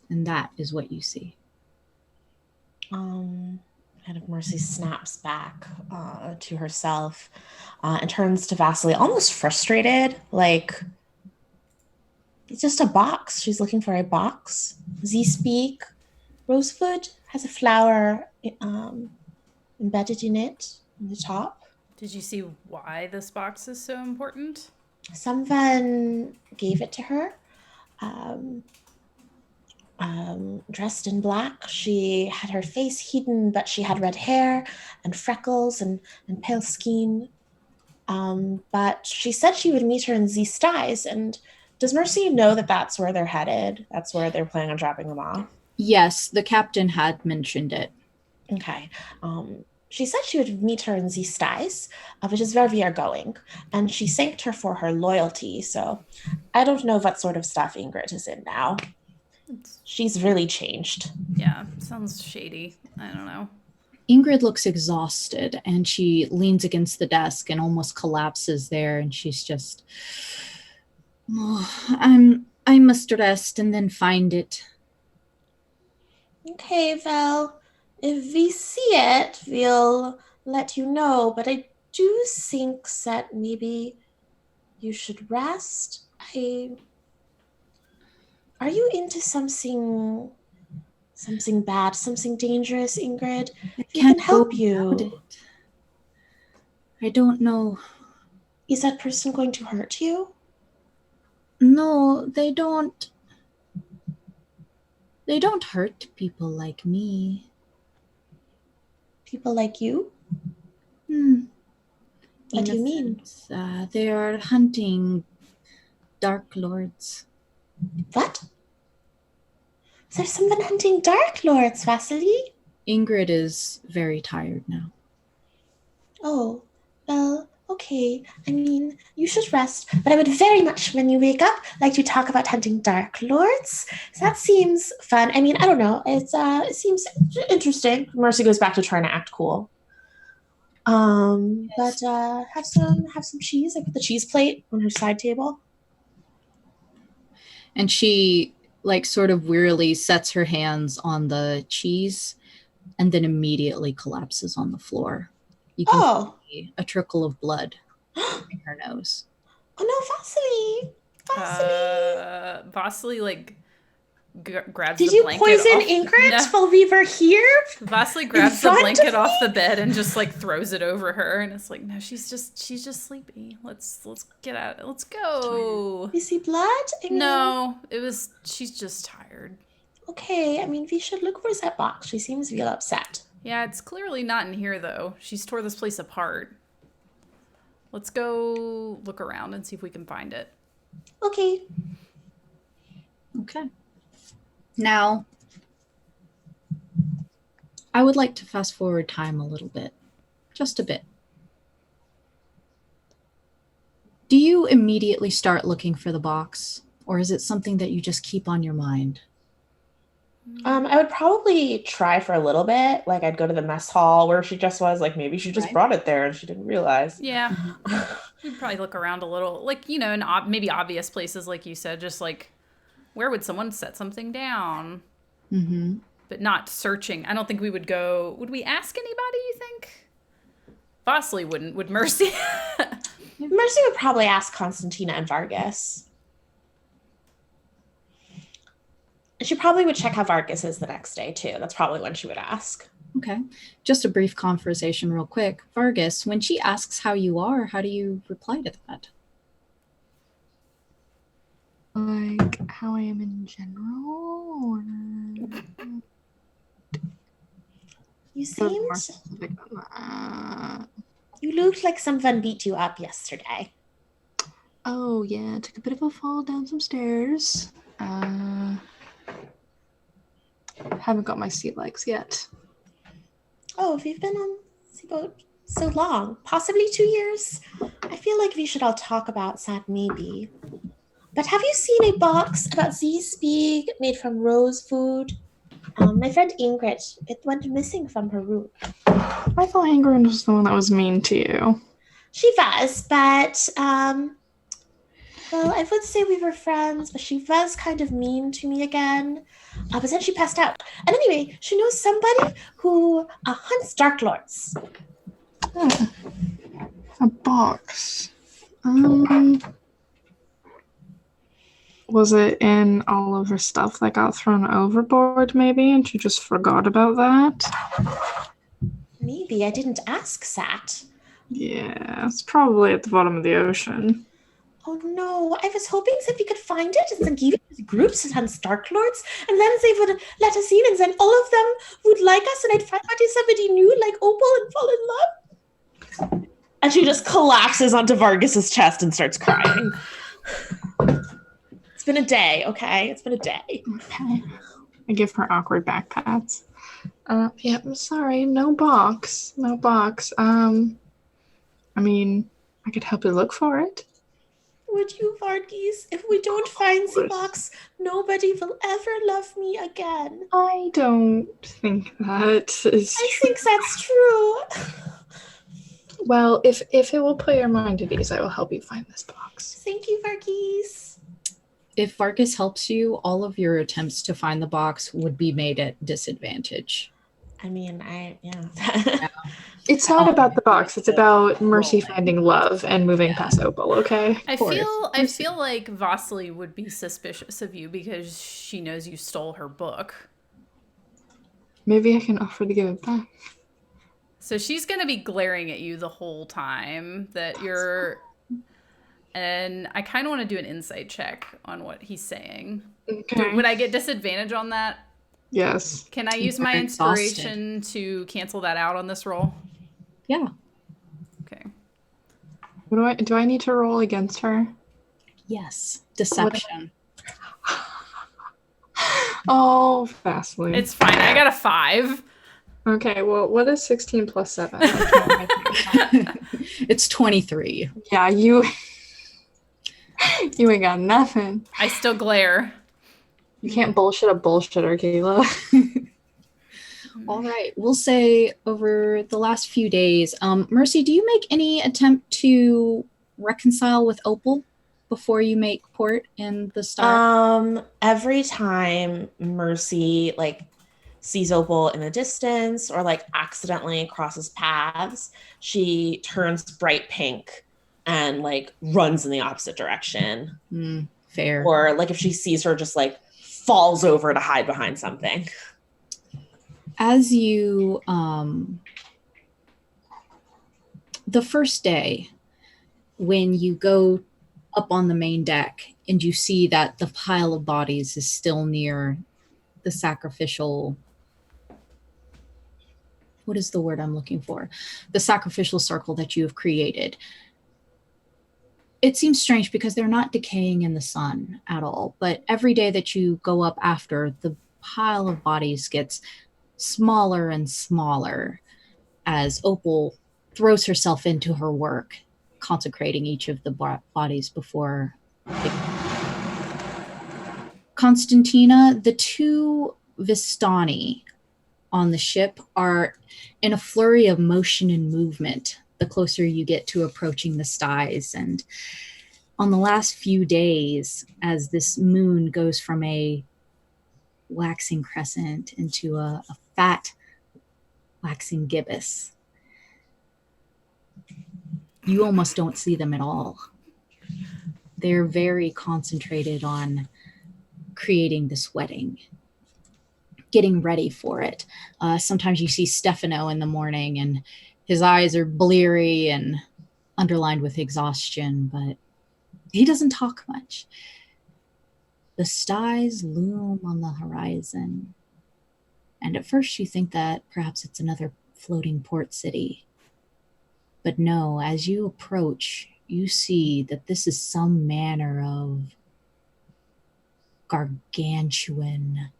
And that is what you see. Kind of Mercy snaps back to herself and turns to Vasily, almost frustrated, like, it's just a box. She's looking for a box. Does he speak? Rosewood has a flower embedded in it, on the top. Did you see why this box is so important? Someone gave it to her. Dressed in black. She had her face hidden, but she had red hair and freckles and pale skin. But she said she would meet her in the Styes. And does Mercy know that that's where they're headed? That's where they're planning on dropping them off? Yes, the captain had mentioned it. Okay. She said she would meet her in the Styes, which is where we are going. And she thanked her for her loyalty. So I don't know what sort of stuff Ingrid is in now. She's really changed. Yeah, sounds shady. I don't know. Ingrid looks exhausted, and she leans against the desk and almost collapses there, and she's just, I must rest and then find it. Okay, well, if we see it, we'll let you know, but I do think that maybe you should rest. Are you into something bad, something dangerous, Ingrid? I can help you. I don't know. Is that person going to hurt you? No, they don't. They don't hurt people like me. People like you? What do you mean? They are hunting Dark Lords. What? Is there someone hunting Dark Lords, Vasily? Ingrid is very tired now. Oh, well, okay. I mean, you should rest, but I would very much, when you wake up, like to talk about hunting Dark Lords. That seems fun. I mean, I don't know. It seems interesting. Mercy goes back to trying to act cool. But have some cheese. I put the cheese plate on her side table. And she like sort of wearily sets her hands on the cheese and then immediately collapses on the floor. You can see a trickle of blood in her nose. Oh no, Vasily! Vasily like grabs Did the you blanket poison off. Ingrid while we were here? Vasily grabs the blanket off the bed and just like throws it over her, and it's like, no, she's just sleepy. Let's get out. Let's go. You see blood? No, she's just tired. Okay, I mean, we should look for that box. She seems real upset. Yeah, it's clearly not in here though. She's tore this place apart. Let's go look around and see if we can find it. Okay. Okay. Now, I would like to fast forward time a little bit. Just a bit. Do you immediately start looking for the box? Or is it something that you just keep on your mind? I would probably try for a little bit. Like, I'd go to the mess hall where she just was. Like, maybe she just brought it there and she didn't realize. Yeah. We'd probably look around a little. Like, you know, in maybe obvious places, like you said, just like, where would someone set something down? Mm-hmm. But not searching. I don't think we would go. Would we ask anybody, you think? Vasily wouldn't. Would Mercy? Mercy would probably ask Constantina and Vargis. She probably would check how Vargis is the next day, too. That's probably when she would ask. Okay. Just a brief conversation real quick. Vargis, when she asks how you are, how do you reply to that? Like, how I am in general? Or... You seemed... You looked like someone beat you up yesterday. Oh, yeah. Took a bit of a fall down some stairs. Haven't got my sea legs yet. Oh, we've been on the boat so long. Possibly 2 years. I feel like we should all talk about that maybe. But have you seen a box about Z-Speak made from rose food? My friend Ingrid, it went missing from her room. I thought Ingrid was the one that was mean to you. She was, but, well, I would say we were friends, but she was kind of mean to me again. But then she passed out. And anyway, she knows somebody who hunts Dark Lords. A box. Was it in all of her stuff that got thrown overboard, maybe, and she just forgot about that? Maybe. I didn't ask that. Yeah, it's probably at the bottom of the ocean. Oh no, I was hoping that we could find it and then give it to the groups that hunt Dark Lords, and then they would let us in, and then all of them would like us, and I'd find somebody new like Opal and fall in love. And she just collapses onto Vargis's chest and starts crying. It's been a day, okay? It's been a day. Okay. I give her awkward back pats. Yeah, I'm sorry, no box. No box. I mean, I could help you look for it. Would you, Vargis? If we don't find the box, nobody will ever love me again. I don't think that is I think that's true. Well, if it will put your mind at ease, I will help you find this box. Thank you, Vargis. If Vargis helps you, all of your attempts to find the box would be made at disadvantage. I mean, Yeah. It's not about the box. It's about Mercy finding love and moving past Opal, okay? I feel like Vasily would be suspicious of you because she knows you stole her book. Maybe I can offer to give it back. So she's going to be glaring at you the whole time that you're... And I kind of want to do an insight check on what he's saying. Okay. Would I get disadvantage on that? Yes. Can I use my inspiration to cancel that out on this roll? Yeah. Okay. Do I need to roll against her? Yes. Deception. Oh, fastly. It's fine. I got a 5. Okay, well, what is 16 plus 7? It's 23. Yeah, you ain't got nothing. I still glare. You can't bullshit a bullshitter, Kayla. All right. We'll say over the last few days, Mercy, do you make any attempt to reconcile with Opal? before you make port in the Styes? Every time Mercy like sees Opal in the distance or like accidentally crosses paths, she turns bright pink and like runs in the opposite direction. Fair. Or like if she sees her, just like falls over to hide behind something. As you, the first day when you go up on the main deck and you see that the pile of bodies is still near the sacrificial, what is the word I'm looking for? The sacrificial circle that you have created. It seems strange because they're not decaying in the sun at all, but every day that you go up after, the pile of bodies gets smaller and smaller as Opal throws herself into her work, consecrating each of the bodies before. Constantina, the two Vistani on the ship are in a flurry of motion and movement the closer you get to approaching the Styes. And on the last few days, as this moon goes from a waxing crescent into a fat waxing gibbous, you almost don't see them at all. They're very concentrated on creating this wedding, getting ready for it. Sometimes you see Stefano in the morning and his eyes are bleary and underlined with exhaustion, but he doesn't talk much. The Styes loom on the horizon, and at first you think that perhaps it's another floating port city. But no, as you approach, you see that this is some manner of gargantuan,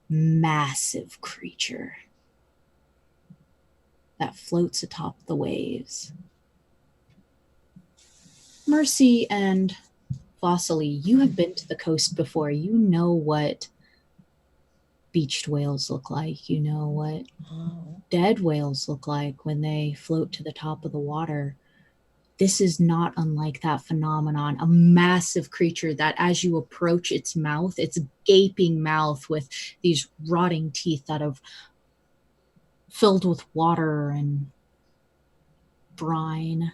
massive creature that floats atop the waves. Mercy and Vasily, you have been to the coast before. You know what beached whales look like. You know what dead whales look like when they float to the top of the water. This is not unlike that phenomenon, a massive creature that as you approach its mouth, its gaping mouth with these rotting teeth that have filled with water and brine.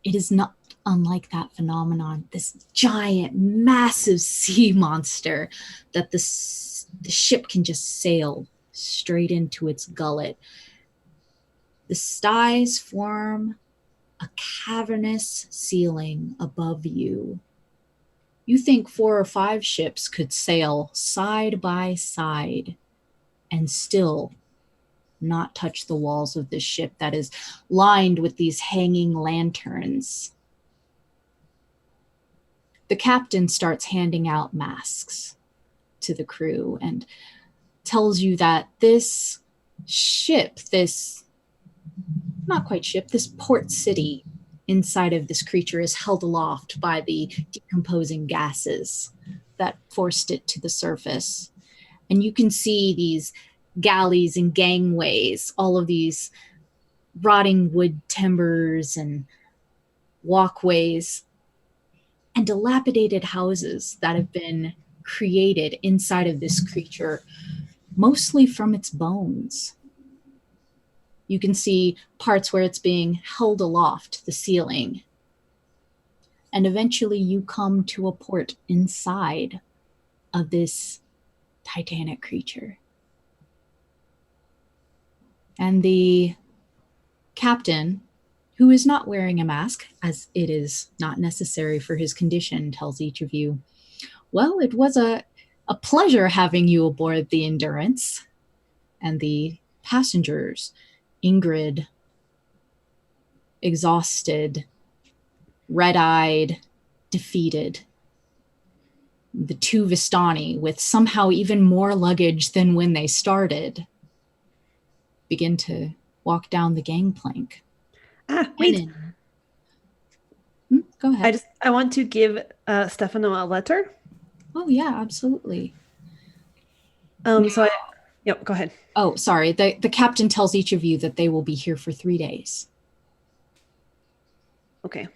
It is not unlike that phenomenon, this giant, massive sea monster that the ship can just sail straight into its gullet. The Styes form a cavernous ceiling above you. You think 4 or 5 ships could sail side by side and still not touch the walls of this ship that is lined with these hanging lanterns. The captain starts handing out masks to the crew and tells you that this ship, this not quite ship, this port city inside of this creature is held aloft by the decomposing gases that forced it to the surface. And you can see these galleys and gangways, all of these rotting wood timbers and walkways and dilapidated houses that have been created inside of this creature, mostly from its bones. You can see parts where it's being held aloft, the ceiling. And eventually you come to a port inside of this titanic creature. And the captain, who is not wearing a mask, as it is not necessary for his condition, tells each of you, well, it was a pleasure having you aboard the Endurance. And the passengers, Ingrid, exhausted, red-eyed, defeated. The 2 Vistani, with somehow even more luggage than when they started, begin to walk down the gangplank. Wait. Go ahead. I want to give Stefano a letter. Oh, yeah, absolutely. Go ahead. Oh, sorry. The captain tells each of you that they will be here for 3 days. Okay.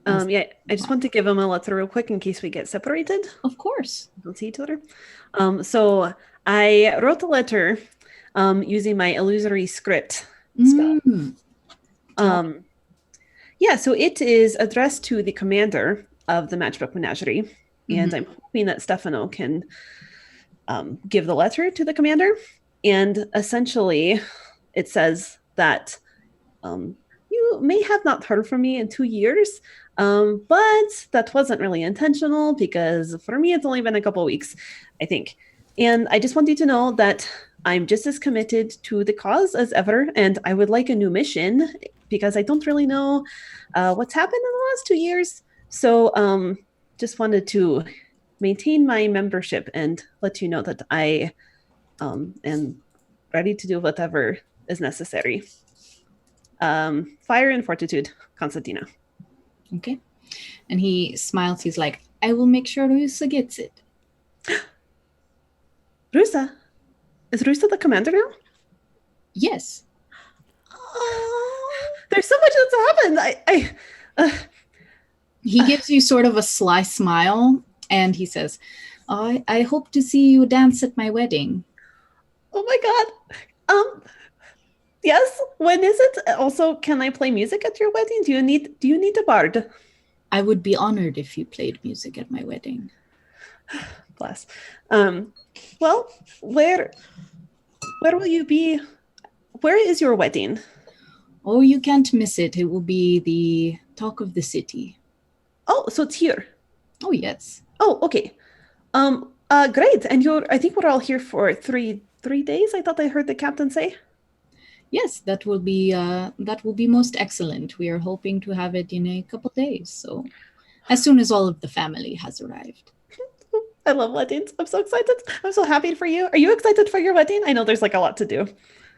Yeah, I just want to give him a letter real quick in case we get separated. Of course. Don't see each other. So I wrote a letter using my illusory script spell. Yeah, so it is addressed to the commander of the Matchbook Menagerie, and I'm hoping that Stefano can give the letter to the commander. And essentially, it says that you may have not heard from me in 2 years, but that wasn't really intentional because for me, it's only been a couple of weeks, I think. And I just want you to know that I'm just as committed to the cause as ever, and I would like a new mission because I don't really know what's happened in the last 2 years. So just wanted to maintain my membership and let you know that I am ready to do whatever is necessary. Fire and fortitude, Constantina. Okay. And he smiles. He's like, I will make sure Rusa gets it. Rusa? Is Rusa the commander now? Yes. Oh, there's so much that's happened. He gives you sort of a sly smile, and he says, I hope to see you dance at my wedding. Oh my God. Yes. When is it? Also, can I play music at your wedding? Do you need a bard? I would be honored if you played music at my wedding. Bless. Well, where will you be? Where is your wedding? Oh, you can't miss it. It will be the talk of the city. Oh, so it's here. Oh, yes. Oh, okay. Great. And I think we're all here for three days. I thought I heard the captain say. Yes, that will be most excellent. We are hoping to have it in a couple days. So, as soon as all of the family has arrived. I love weddings. I'm so excited. I'm so happy for you. Are you excited for your wedding? I know there's like a lot to do.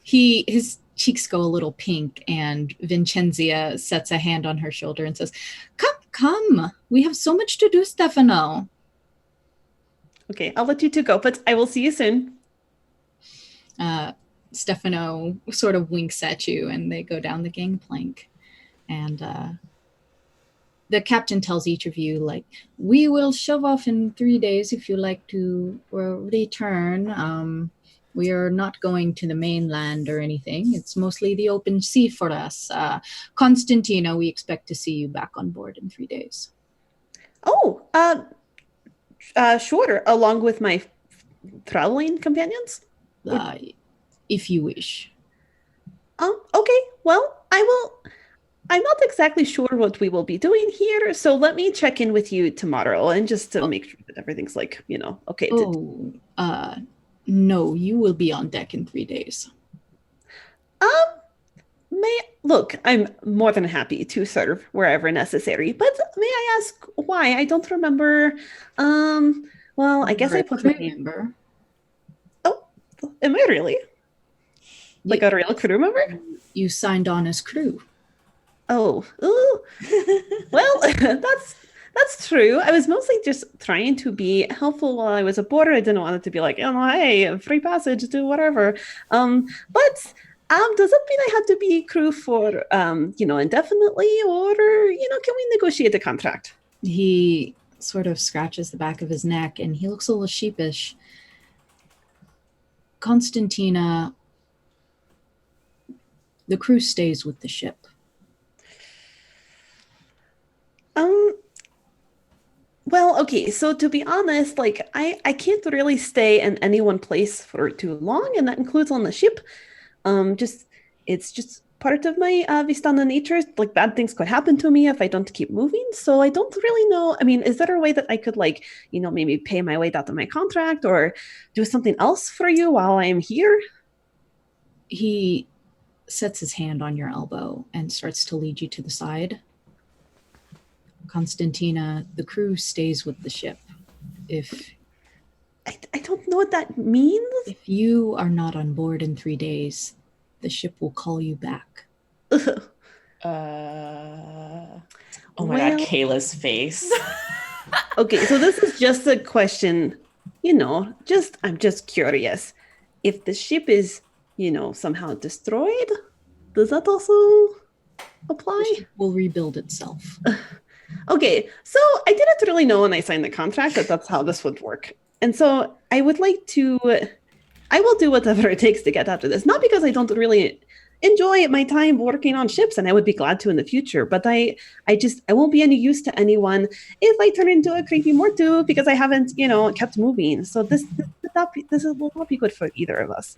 His cheeks go a little pink, and Vincenzia sets a hand on her shoulder and says, Come. We have so much to do, Stefano. Okay, I'll let you two go, but I will see you soon. Stefano sort of winks at you, and they go down the gangplank. And the captain tells each of you, like, we will shove off in 3 days if you like to return. We are not going to the mainland or anything. It's mostly the open sea for us. Constantina, we expect to see you back on board in 3 days. Oh, sure. Along with my traveling companions? If you wish. Okay. Well, I'm not exactly sure what we will be doing here, so let me check in with you tomorrow and just to make sure that everything's like, okay. No, you will be on deck in 3 days. Look, I'm more than happy to serve wherever necessary, but may I ask why? I don't remember. Well, I guess I put my name. Remember. Oh, am I really? Like a real crew member? You signed on as crew. Oh, well, that's true. I was mostly just trying to be helpful while I was aboard. I didn't want it to be like, hey, free passage, do whatever. But does that mean I have to be crew for, indefinitely, or, can we negotiate a contract? He sort of scratches the back of his neck, and he looks a little sheepish. Constantina, the crew stays with the ship. Well, okay, so to be honest, like, I can't really stay in any one place for too long, and that includes on the ship. It's just part of my Vistana nature. Like, bad things could happen to me if I don't keep moving, so I don't really know. I mean, is there a way that I could, like, maybe pay my way out of my contract or do something else for you while I'm here? He sets his hand on your elbow and starts to lead you to the side. Constantina, the crew stays with the ship. If I don't know what that means. If you are not on board in 3 days, the ship will call you back. Oh my God, Kayla's face. Okay, so this is just a question, I'm just curious. If the ship is, somehow destroyed, does that also apply? The ship will rebuild itself. Okay, so I didn't really know when I signed the contract that that's how this would work. And so I would like to, I will do whatever it takes to get after this. Not because I don't really enjoy my time working on ships, and I would be glad to in the future, but I won't be any use to anyone if I turn into a creepy Mortu because I haven't, kept moving. So this will not be good for either of us.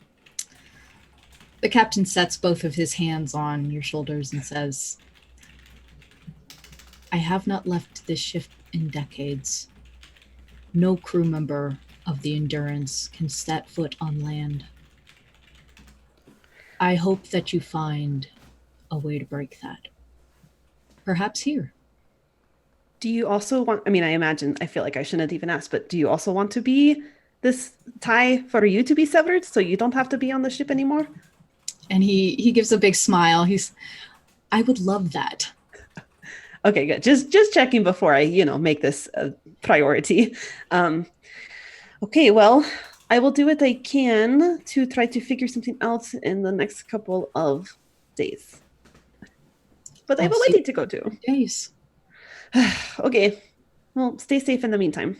The captain sets both of his hands on your shoulders and says, I have not left this ship in decades. No crew member of the Endurance can set foot on land. I hope that you find a way to break that. Perhaps here. Do you also want, I feel like I shouldn't even ask, but do you also want to be this tie for you to be severed so you don't have to be on the ship anymore? And he gives a big smile. I would love that. Okay, good. Just checking before I, make this a priority. Okay, well, I will do what I can to try to figure something out in the next couple of days. But I have a wedding to go to. Days. Okay. Well, stay safe in the meantime.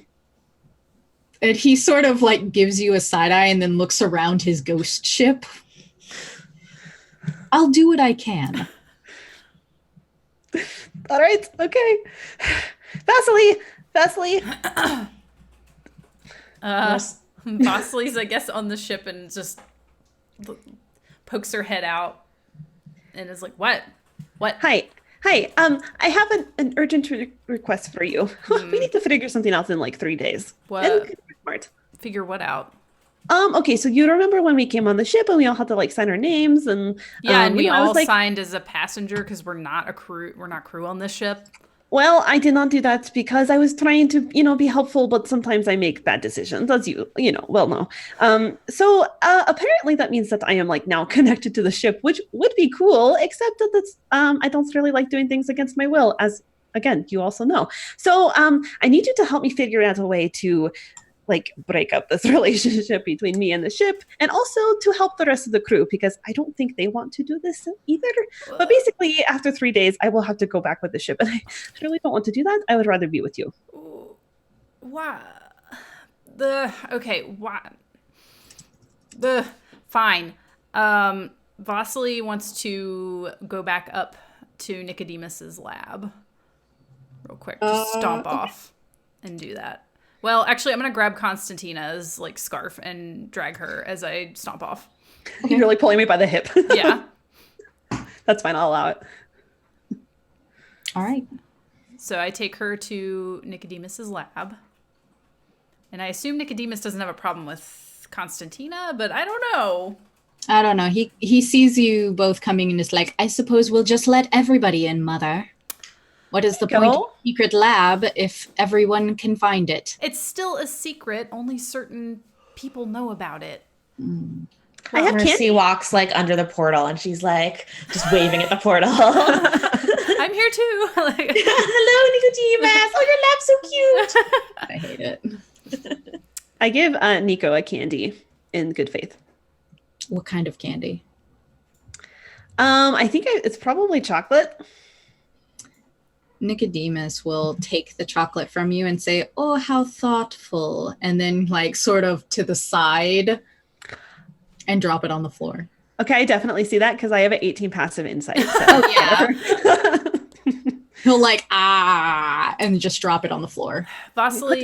And he sort of gives you a side eye and then looks around his ghost ship. I'll do what I can. All right. Okay. Vasily. Vasili's, I guess, on the ship and just pokes her head out and is like, what? Hi. I have an urgent request for you. We need to figure something out in 3 days. What? Smart. Figure what out? Okay, so you remember when we came on the ship and we all had to sign our names and and we all signed as a passenger because we're not crew on this ship. Well, I did not do that because I was trying to, be helpful, but sometimes I make bad decisions, as you well know. So apparently that means that I am now connected to the ship, which would be cool, except that that's I don't really like doing things against my will, as again you also know. So I need you to help me figure out a way to break up this relationship between me and the ship, and also to help the rest of the crew because I don't think they want to do this either. But basically, after 3 days, I will have to go back with the ship, and I really don't want to do that. I would rather be with you. Why? Why? Fine. Vasily wants to go back up to Nicodemus's lab real quick. Just stomp off and do that. Well, actually, I'm going to grab Constantina's scarf and drag her as I stomp off. Okay. You're pulling me by the hip. Yeah. That's fine. I'll allow it. All right. So I take her to Nicodemus's lab. And I assume Nicodemus doesn't have a problem with Constantina, but I don't know. I don't know. He sees you both coming and is like, I suppose we'll just let everybody in, Mother. What is the point of a secret lab if everyone can find it? It's still a secret. Only certain people know about it. I have Mercy walks under the portal and she's just waving at the portal. I'm here too. Hello, Nicodemus. Oh, your lab's so cute. I hate it. I give Nico a candy in good faith. What kind of candy? I think it's probably chocolate. Nicodemus will take the chocolate from you and say, oh, how thoughtful. And then sort of to the side and drop it on the floor. Okay, I definitely see that because I have an 18 passive insight. So. Oh, yeah. He'll and just drop it on the floor. Vasily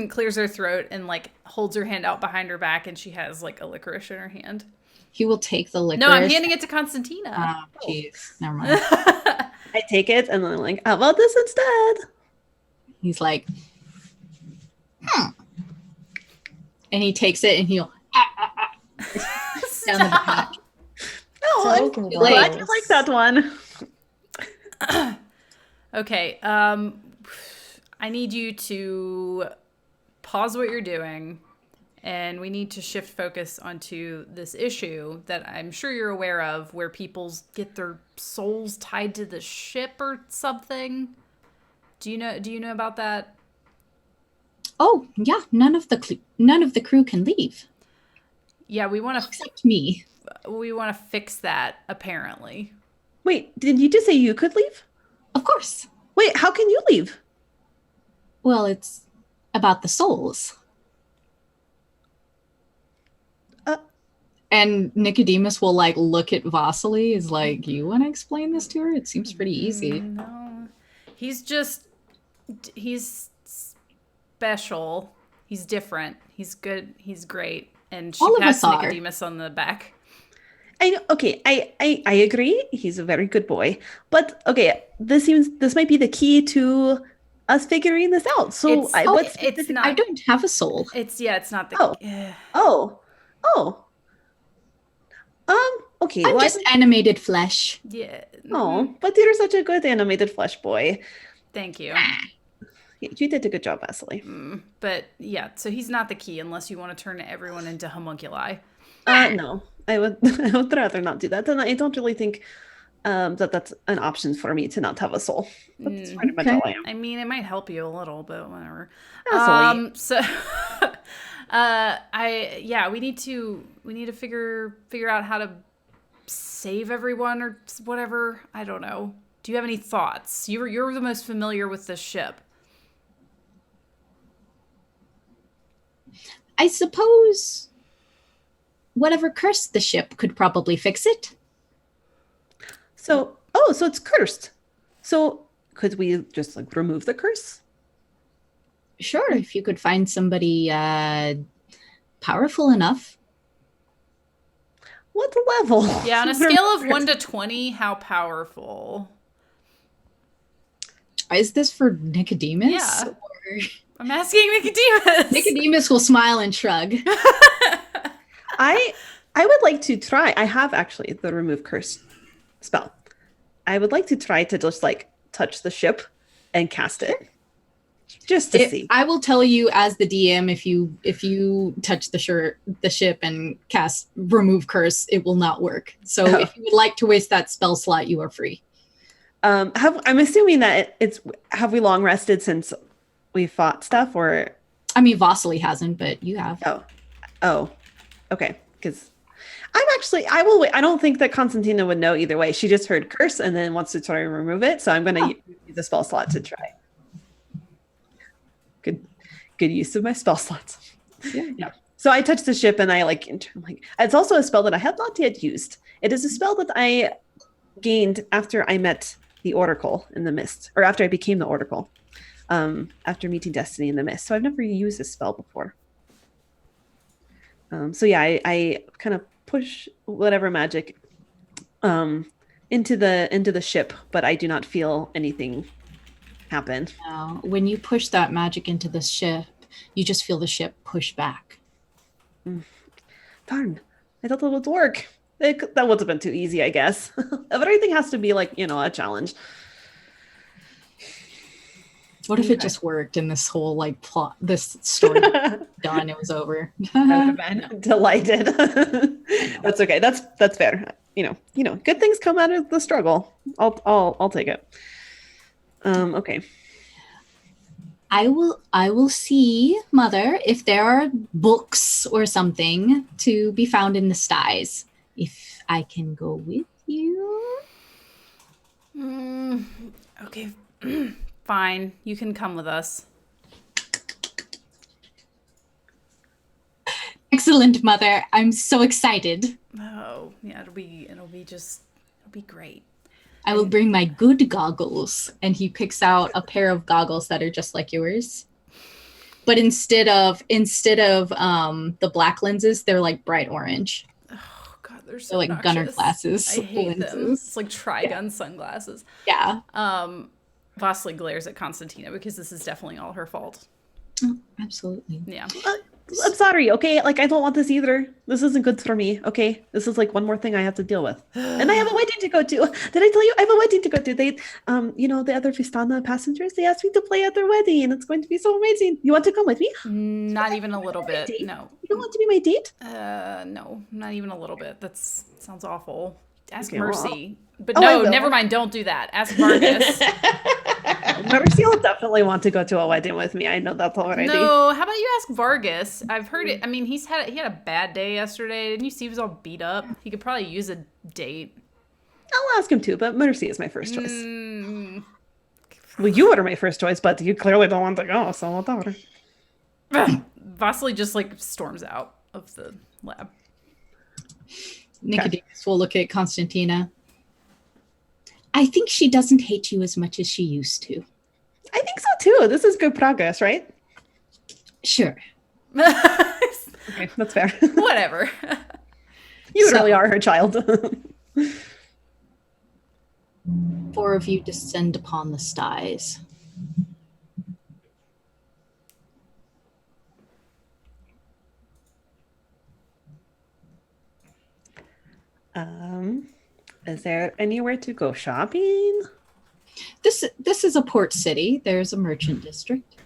clears her throat and holds her hand out behind her back and she has a licorice in her hand. He will take the licorice. No, I'm handing it to Constantina. Oh, jeez. Never mind. I take it and then I'm like, how about this instead? He's like, And he takes it and he'll down the back. Oh, So I'm glad you like that one. Okay. I need you to pause what you're doing. And we need to shift focus onto this issue that I'm sure you're aware of, where people get their souls tied to the ship or something. Do you know about that? Oh, yeah. None of the crew can leave. Yeah, we want to except me. We want to fix that, apparently. Wait, did you just say you could leave? Of course. Wait, how can you leave? Well, it's about the souls. And Nicodemus will like look at Vasily is like, you want to explain this to her? It seems pretty easy. No. He's special. He's different. He's good. He's great. And she All of pats us are. Nicodemus on the back. I agree. He's a very good boy. But okay, this might be the key to us figuring this out. So It's not. I don't have a soul. It's not the. Okay. I'm just animated flesh. Yeah. Oh, but you're such a good animated flesh boy. Thank you. Yeah, you did a good job, Vasily. But yeah, so he's not the key unless you want to turn everyone into homunculi. No, I would rather not do that. And I don't really think that's an option for me to not have a soul. That's pretty much all I am. I mean, it might help you a little, but whatever. Vasily. So we need to figure out how to save everyone or whatever. I don't know. Do you have any thoughts? You're the most familiar with this ship. I suppose whatever cursed the ship could probably fix it. So it's cursed. So could we just like remove the curse? Sure, if you could find somebody powerful enough. What level? Yeah, on a scale of 1 to 20, how powerful? Is this for Nicodemus? Yeah. Or... I'm asking Nicodemus. Nicodemus will smile and shrug. I would like to try. I have actually the remove curse spell. I would like to try to just like touch the ship and cast it. Just to see. I will tell you as the DM, if you touch the ship and cast remove curse, it will not work. So if you would like to waste that spell slot, you are free. I'm assuming that have we long rested since we fought stuff, or? I mean, Vasily hasn't, but you have. Oh, okay. Because I will wait. I don't think that Constantina would know either way. She just heard curse and then wants to try and remove it. So I'm going to use the spell slot to try. Good use of my spell slots. Yeah. So I touch the ship and I'm like, it's also a spell that I have not yet used. It is a spell that I gained after I met the Oracle in the Mist, or after I became the Oracle, after meeting Destiny in the Mist. So I've never used this spell before. I kind of push whatever magic into the ship, but I do not feel anything happen. Now, when you push that magic into the ship, you just feel the ship push back. Darn, I thought that would work. That would have been too easy, I guess. Everything has to be like, a challenge. What if it just worked and this whole like plot, this story done, it was over? I would have been delighted. That's okay. That's fair. Good things come out of the struggle. I'll take it. Okay. I will see, Mother, if there are books or something to be found in the Styes. If I can go with you. Okay. Fine. You can come with us. Excellent, Mother. I'm so excited. Oh, yeah, it'll be great. I will bring my good goggles. And he picks out a pair of goggles that are just like yours. But instead of the black lenses, they're like bright orange. Oh god, they're so like gunner glasses. I hate lenses. them. It's like Trigun sunglasses. Yeah. Vasily glares at Constantina because this is definitely all her fault. Oh, absolutely. Yeah. I'm sorry, okay? Like, I don't want this either. This isn't good for me, okay? This is like one more thing I have to deal with. And I have a wedding to go to. Did I tell you? I have a wedding to go to. They, the other Vistana passengers, they asked me to play at their wedding, and it's going to be so amazing. You want to come with me? Not even a little bit, no. You don't want to be my date? No, not even a little bit. That sounds awful. Ask Okay, Mercy. But I no, will. never mind, don't do that. Ask Vargis. Mercy will definitely want to go to a wedding with me. I know that's already. No, how about you ask Vargis? I've heard it. I mean, he had a bad day yesterday. Didn't you see he was all beat up? He could probably use a date. I'll ask him too, but Mercy is my first choice. Well, you were my first choice, but you clearly don't want to go, so whatever. Vasily just like storms out of the lab. Nicodemus will look at Constantina. I think she doesn't hate you as much as she used to. I think so too. This is good progress, right? Sure. Okay, that's fair. Whatever. You really are her child. 4 of you descend upon the Styes. Is there anywhere to go shopping? This is a port city. There's a merchant district.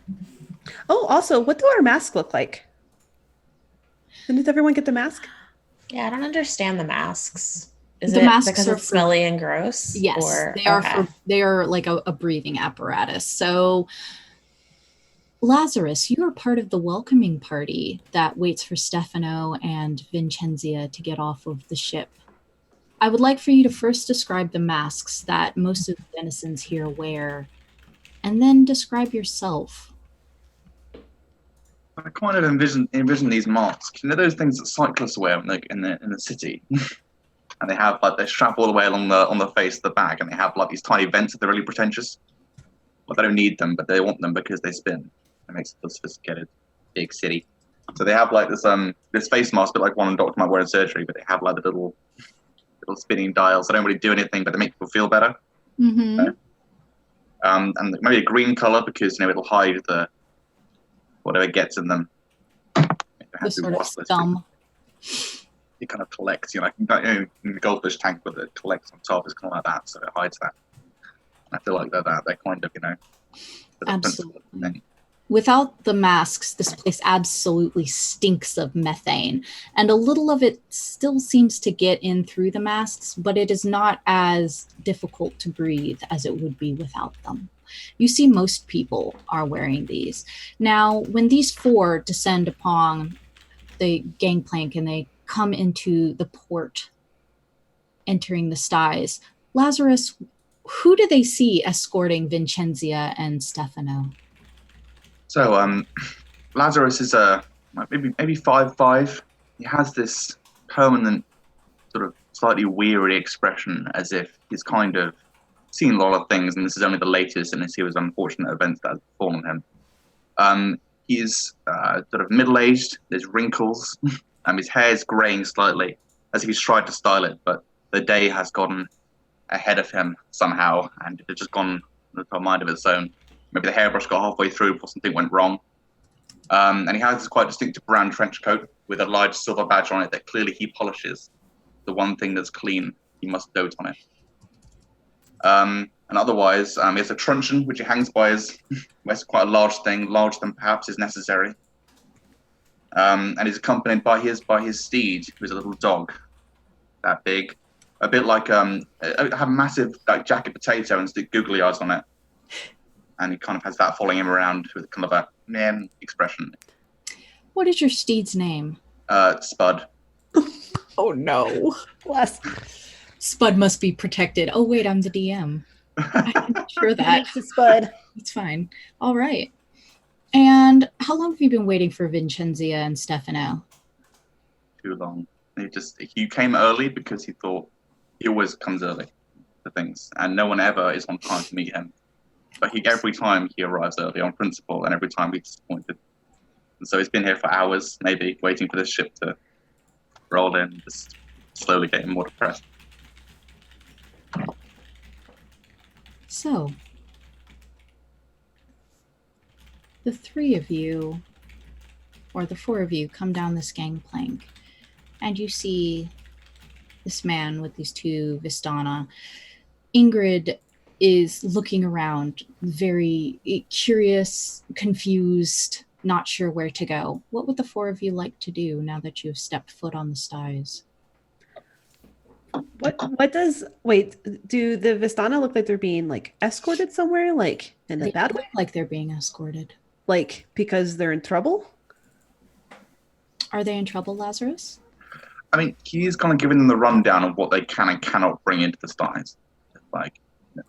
Oh, also, what do our masks look like? Didn't everyone get the mask? Yeah, I don't understand the masks. Is The it masks because are it's smelly and gross? Yes, Or, they are. okay. They are like a breathing apparatus. So, Lazarus, you are part of the welcoming party that waits for Stefano and Vincenzia to get off of the ship. I would like for you to first describe the masks that most of the denizens here wear, and then describe yourself. I kind of envision these masks. You know those things that cyclists wear in the city, and they have like they strap all the way along on the face of the back, and they have like these tiny vents that are really pretentious. But they don't need them, but they want them because they spin. It makes it feel sophisticated, big city. So they have like this face mask, but like one Doctor might wear in surgery, but they have like the little spinning dials. They don't really do anything, but they make people feel better. Mm-hmm. And maybe a green color because it'll hide the whatever gets in them. The sort of scum. It kind of collects, like in the goldfish tank, but it collects on top. It's kind of like that, so it hides that. I feel like they're kind of, Absolutely. Without the masks, this place absolutely stinks of methane. And a little of it still seems to get in through the masks, but it is not as difficult to breathe as it would be without them. You see most people are wearing these. Now, when these 4 descend upon the gangplank and they come into the port, entering the Styes, Lazarus, who do they see escorting Vincenzia and Stefano? So, Lazarus is maybe 5'5". He has this permanent, sort of slightly weary expression, as if he's kind of seen a lot of things, and this is only the latest in a series of unfortunate events that have befallen him. He's sort of middle-aged. There's wrinkles. His hair is graying slightly, as if he's tried to style it, but the day has gotten ahead of him somehow, and it's just gone into a mind of its own. Maybe the hairbrush got halfway through before something went wrong. And he has this quite distinctive brown trench coat with a large silver badge on it that clearly he polishes. The one thing that's clean, he must dote on it. And otherwise, he has a truncheon, which he hangs by his waist, quite a large thing, larger than perhaps is necessary. And he's accompanied by his steed, who's a little dog, that big, a bit like have a massive like jacket potato and stick googly eyes on it. And he kind of has that following him around with kind of a man expression. What is your steed's name? Spud. Oh no. Bless. Spud must be protected. Oh wait, I'm the DM. I'm not sure that. It's Spud. It's fine. All right. And how long have you been waiting for Vincenzia and Stefano? Too long. He came early because he thought he always comes early to things, and no one ever is on time to meet him. But every time he arrives early on principle, and every time he's disappointed. And so he's been here for hours, maybe, waiting for this ship to roll in, just slowly getting more depressed. So, the 3 of you, or the 4 of you, come down this gangplank, and you see this man with these 2 Vistana. Ingrid is looking around, very curious, confused, not sure where to go. What would the 4 of you like to do now that you've stepped foot on the Styes? Do the Vistana look like they're being like escorted somewhere, like in a bad way? Look like they're being escorted. Like because they're in trouble? Are they in trouble, Lazarus? I mean, he is kind of giving them the rundown of what they can and cannot bring into the Styes. Like,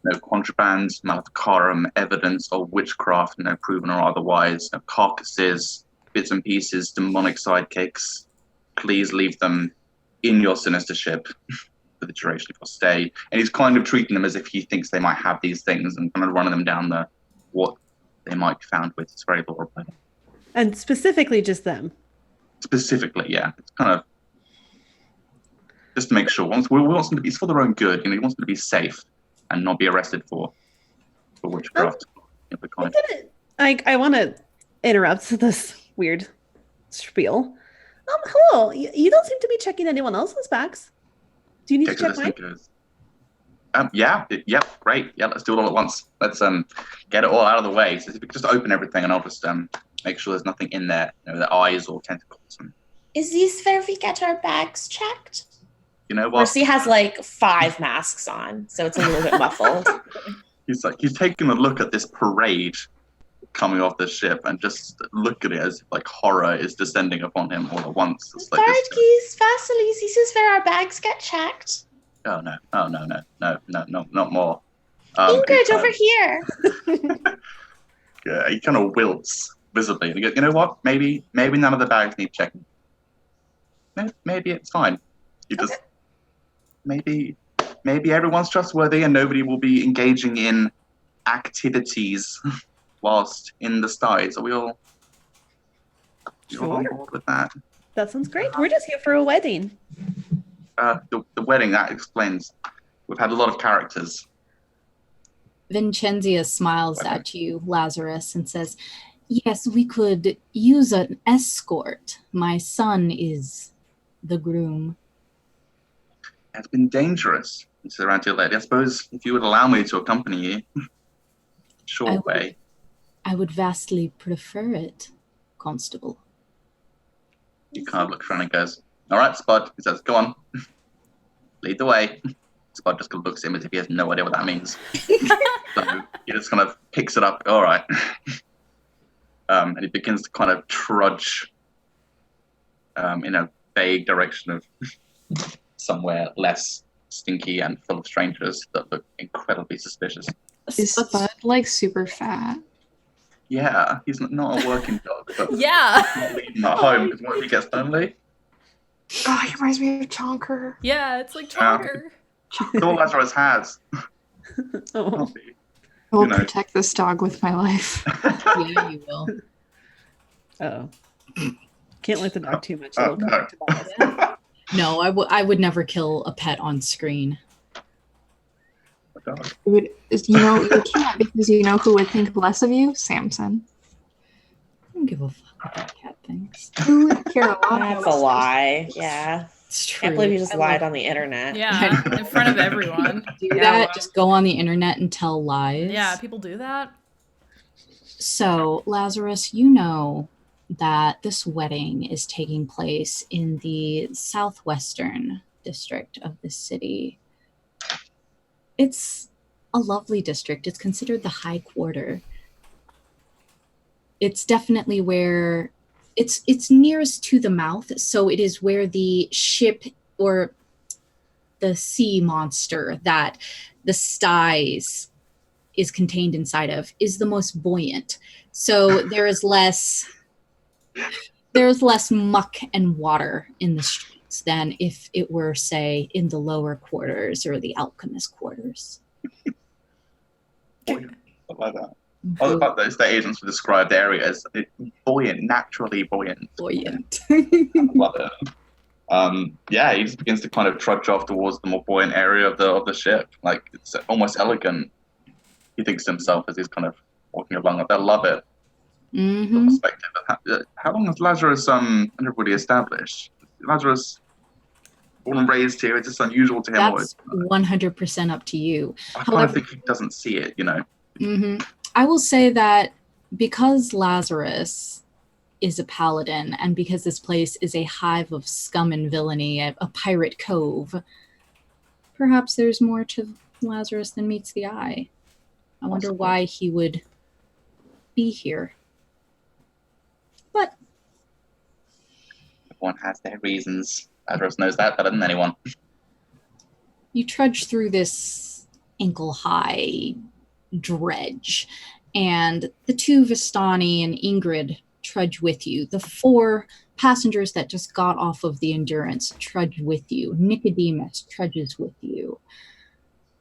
no contraband, maleficarum, evidence of witchcraft, no proven or otherwise, no carcasses, bits and pieces, demonic sidekicks. Please leave them in your sinister ship for the duration of your stay. And he's kind of treating them as if he thinks they might have these things and kind of running them down what they might be found with. It's very law-abiding. And specifically just them. Specifically, yeah. It's kind of just to make sure. We want them to be, it's for their own good. He wants them to be safe and not be arrested for witchcraft. I want to interrupt this weird spiel. Hello. You don't seem to be checking anyone else's bags. Do you need to check mine? Great. Yeah, let's do it all at once. Let's get it all out of the way. So if you could just open everything, and I'll just make sure there's nothing in there, their eyes or tentacles. Is this where we get our bags checked? You know what? Mercy has like 5 masks on, so it's a little bit muffled. He's taking a look at this parade coming off the ship and just look at it as if like horror is descending upon him all at once. It's like Vargis, Vasilis, this is where our bags get checked. Oh no, not more. Ingrid, over here. Yeah, he kind of wilts visibly. And he goes, you know what? Maybe none of the bags need checking. Maybe it's fine. You just maybe everyone's trustworthy and nobody will be engaging in activities whilst in the Styes. Are we all on board with that? That sounds great. We're just here for a wedding. The wedding, that explains. We've had a lot of characters. Vincenzia smiles at you, Lazarus, and says, yes, we could use an escort. My son is the groom. It's been dangerous. He said around to your lady. I suppose if you would allow me to accompany you, way. I would vastly prefer it, Constable. He kind of looks around and goes, all right, Spud. He says, go on. Lead the way. Spud just looks at him as if he has no idea what that means. So he just kind of picks it up. All right. And he begins to kind of trudge in a vague direction of somewhere less stinky and full of strangers that look incredibly suspicious. Is Spud like super fat? Yeah, he's not a working dog, but Yeah. he's not leaving at home because what if he gets lonely? Oh, he reminds me of Chonker. Yeah, it's like Chonker. That's all Lazarus has. Oh. I will protect this dog with my life. Yeah, you will. Oh. Can't let the dog too much. Oh, no. No, I would never kill a pet on screen. You can't, because you know who would think less of you? Samson. I don't give a fuck what that cat thinks. Who would care a lot? That's a lie. Yeah. It's true. Can't believe you just lied on the internet. Yeah, in front of everyone. Do that. Just go on the internet and tell lies. Yeah, people do that. So, Lazarus, you know that this wedding is taking place in the southwestern district of the city. It's a lovely district. It's considered the high quarter. It's definitely where it's nearest to the mouth, so it is where the ship or the sea monster that the Styes is contained inside of is the most buoyant. So there is less muck and water in the streets than if it were, say, in the lower quarters or the alchemist quarters. Buoyant. I like that. I love the fact that estate agents would describe the area as buoyant, naturally buoyant. Buoyant. I love it. Yeah, he just begins to kind of trudge off towards the more buoyant area of the ship. Like, it's almost elegant, he thinks to himself as he's kind of walking along. I love it. Mm-hmm. Perspective. How long has Lazarus everybody established? Lazarus born and raised here, is this unusual to him? That's 100% up to you. I kind of think he doesn't see it, Mm-hmm. I will say that because Lazarus is a paladin and because this place is a hive of scum and villainy, a pirate cove, perhaps there's more to Lazarus than meets the eye. I wonder why he would be here. But everyone has their reasons. Lazarus knows that better than anyone. You trudge through this ankle-high dredge. And the two, Vistani and Ingrid, trudge with you. The 4 passengers that just got off of the Endurance trudge with you. Nicodemus trudges with you.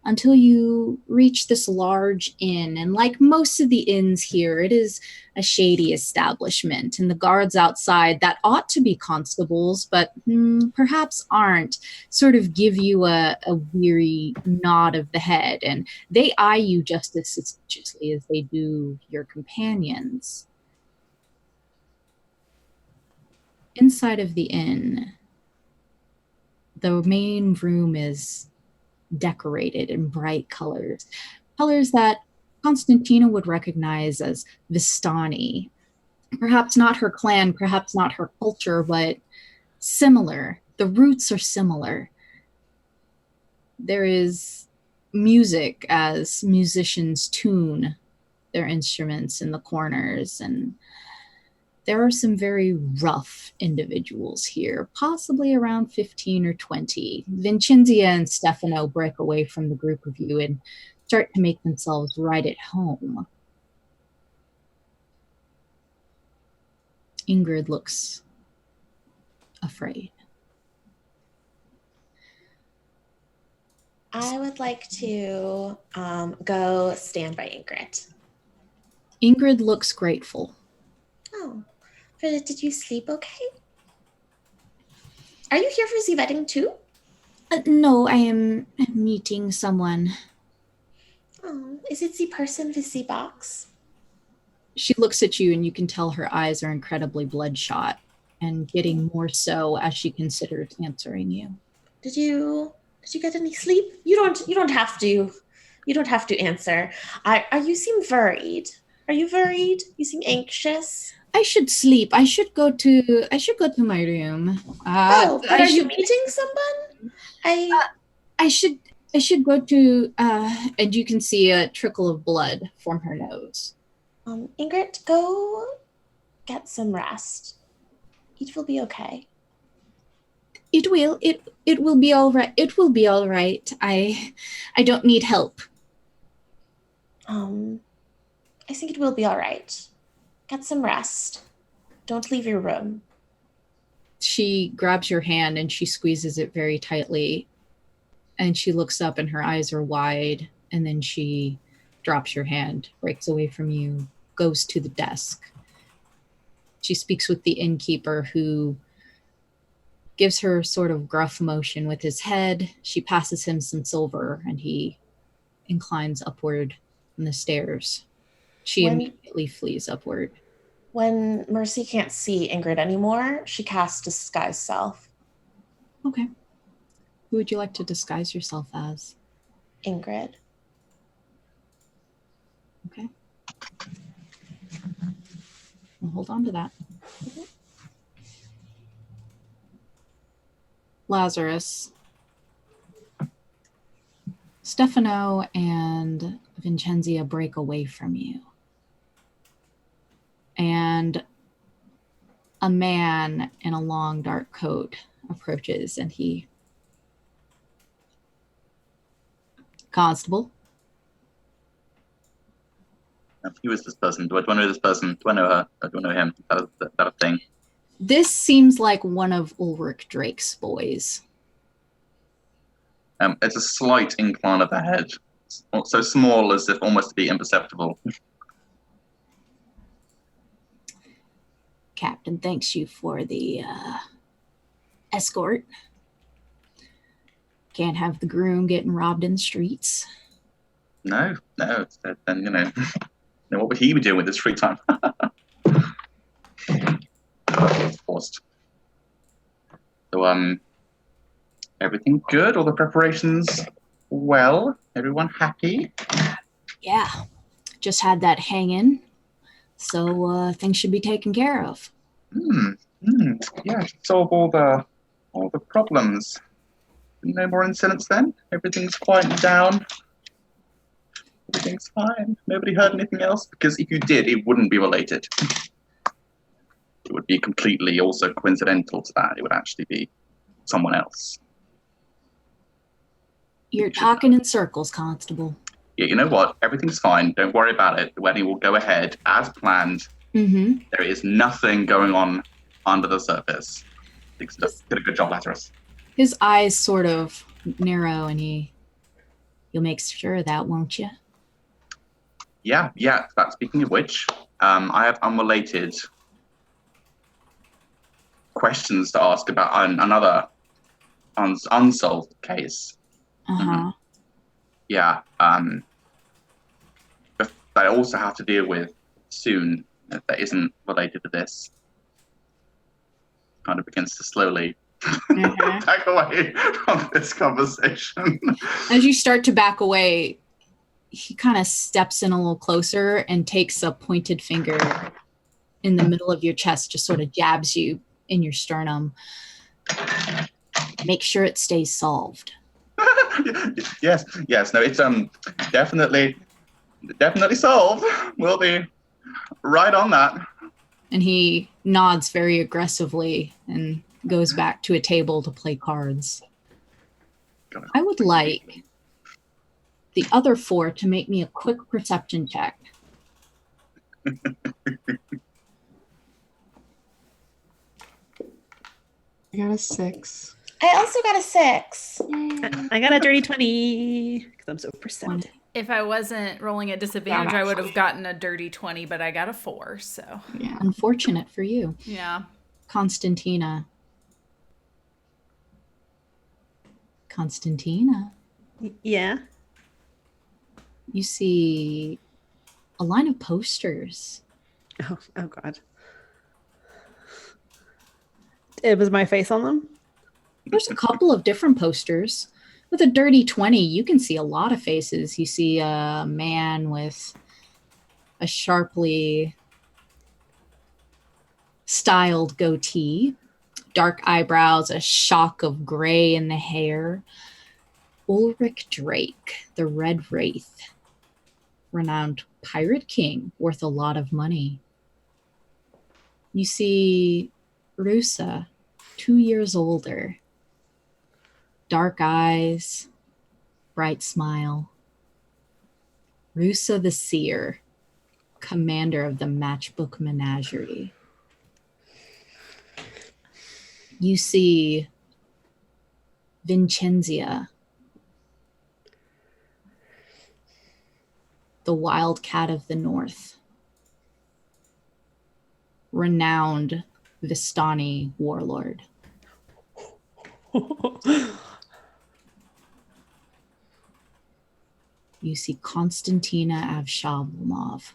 Until you reach this large inn. And like most of the inns here, it is a shady establishment. And the guards outside that ought to be constables, but perhaps aren't, sort of give you a weary nod of the head. And they eye you just as suspiciously as they do your companions. Inside of the inn, the main room is decorated in bright colors that Constantina would recognize as Vistani. Perhaps not her clan, perhaps not her culture, but similar. The roots are similar. There is music as musicians tune their instruments in the corners, and there are some very rough individuals here, possibly around 15 or 20. Vincenzia and Stefano break away from the group of you and start to make themselves right at home. Ingrid looks afraid. I would like to go stand by Ingrid. Ingrid looks grateful. Oh, did you sleep okay? Are you here for the wedding too? No, I am meeting someone. Oh, is it the person with the box? She looks at you and you can tell her eyes are incredibly bloodshot and getting more so as she considers answering you. Did you get any sleep? You don't have to answer. You seem worried. Are you worried? You seem anxious. I should sleep. I should go to my room. But are you meeting someone? I should go to and you can see a trickle of blood from her nose. Ingrid, go get some rest. It will be okay. It will be all right. It will be all right. I don't need help. I think it will be all right. Get some rest. Don't leave your room. She grabs your hand and she squeezes it very tightly. And she looks up and her eyes are wide. And then she drops your hand, breaks away from you, goes to the desk. She speaks with the innkeeper, who gives her sort of gruff motion with his head. She passes him some silver and he inclines upward on the stairs. She immediately flees upward. When Mercy can't see Ingrid anymore, she casts Disguise Self. Okay. Who would you like to disguise yourself as? Ingrid. Okay. We'll hold on to that. Mm-hmm. Lazarus, Stefano and Vincenzia break away from you. And a man in a long dark coat approaches and he... Constable? Who is this person? Do I know this person? Do I know her? Do I know him? Is that a thing? This seems like one of Ulrich Drake's boys. It's a slight incline of the head. So small as if almost to be imperceptible. Captain thanks you for the escort. Can't have the groom getting robbed in the streets. No. Then, what would he be doing with his free time? Forced. So, everything good? All the preparations well? Everyone happy? Yeah. Just had that hang-in. So, things should be taken care of. Yeah, solve all the problems. No more incidents then? Everything's quieted down? Everything's fine? Nobody heard anything else? Because if you did, it wouldn't be related. It would be completely also coincidental to that. It would actually be someone else. You're talking in circles, Constable. Yeah, you know what? Everything's fine. Don't worry about it. The wedding will go ahead as planned. Mm-hmm. There is nothing going on under the surface. Did a good job, Lazarus. His eyes sort of narrow, and you'll make sure of that, won't you? Yeah. But speaking of which, I have unrelated questions to ask about another unsolved case. Uh-huh. Yeah. That I also have to deal with soon. That isn't related to this. Kind of begins to slowly back away from this conversation. As you start to back away, he kind of steps in a little closer and takes a pointed finger in the middle of your chest, just sort of jabs you in your sternum. Make sure it stays solved. Yes. No, it's definitely solved. We'll be right on that. And he nods very aggressively and goes back to a table to play cards. I would like the other 4 to make me a quick perception check. I got a 6. I also got a 6. I got a dirty 20 because I'm so perceptive. If I wasn't rolling at disadvantage, I would have gotten a dirty 20, but I got a 4, so. Yeah. Unfortunate for you. Yeah. Constantina. Yeah. You see a line of posters. Oh God. It was my face on them? There's a couple of different posters. With a dirty 20, you can see a lot of faces. You see a man with a sharply styled goatee, dark eyebrows, a shock of gray in the hair. Ulrich Drake, the Red Wraith, renowned pirate king, worth a lot of money. You see Rusa, 2 years older. Dark eyes, bright smile. Rusa the Seer, commander of the Matchbook Menagerie. You see Vincenzia, the Wildcat of the North, renowned Vistani warlord. You see Constantina Avshalomov,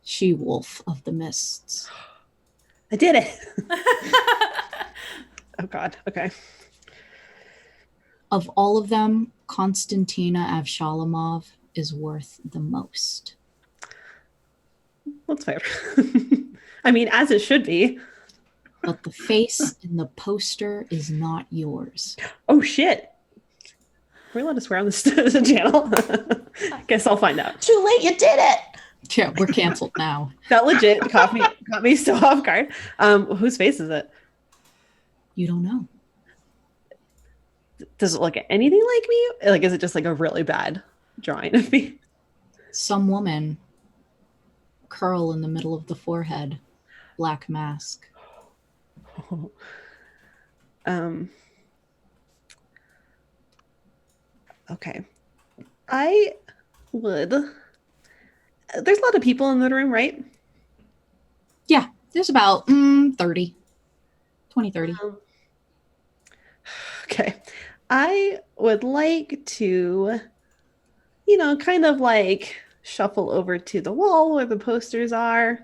she-wolf of the mists. I did it. Oh God. Okay. Of all of them, Constantina Avshalomov is worth the most. That's fair. I mean, as it should be. But the face in the poster is not yours. Oh shit. We're allowed to swear on this channel. Guess I'll find out. Too late, you did it. Yeah, we're canceled now. That legit caught me so off guard. Whose face is it? You don't know. Does it look anything like me? Like, is it just like a really bad drawing of me? Some woman, curl in the middle of the forehead, black mask. Okay. I would. There's a lot of people in the room, right? Yeah, there's about 30. 20, 30. Okay. I would like to, kind of like shuffle over to the wall where the posters are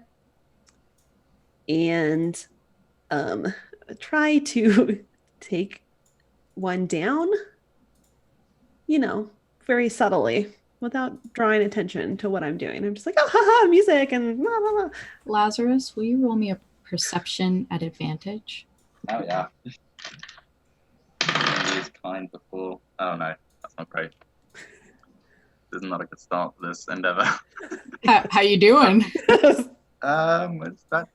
and try to take one down, very subtly without drawing attention to what I'm doing. I'm just like, oh, haha, music and blah, blah, blah. Lazarus, will you roll me a perception at advantage? Oh, yeah. He is kind before. Oh, no. That's not great. This is not a good start for this endeavor. How you doing? Let's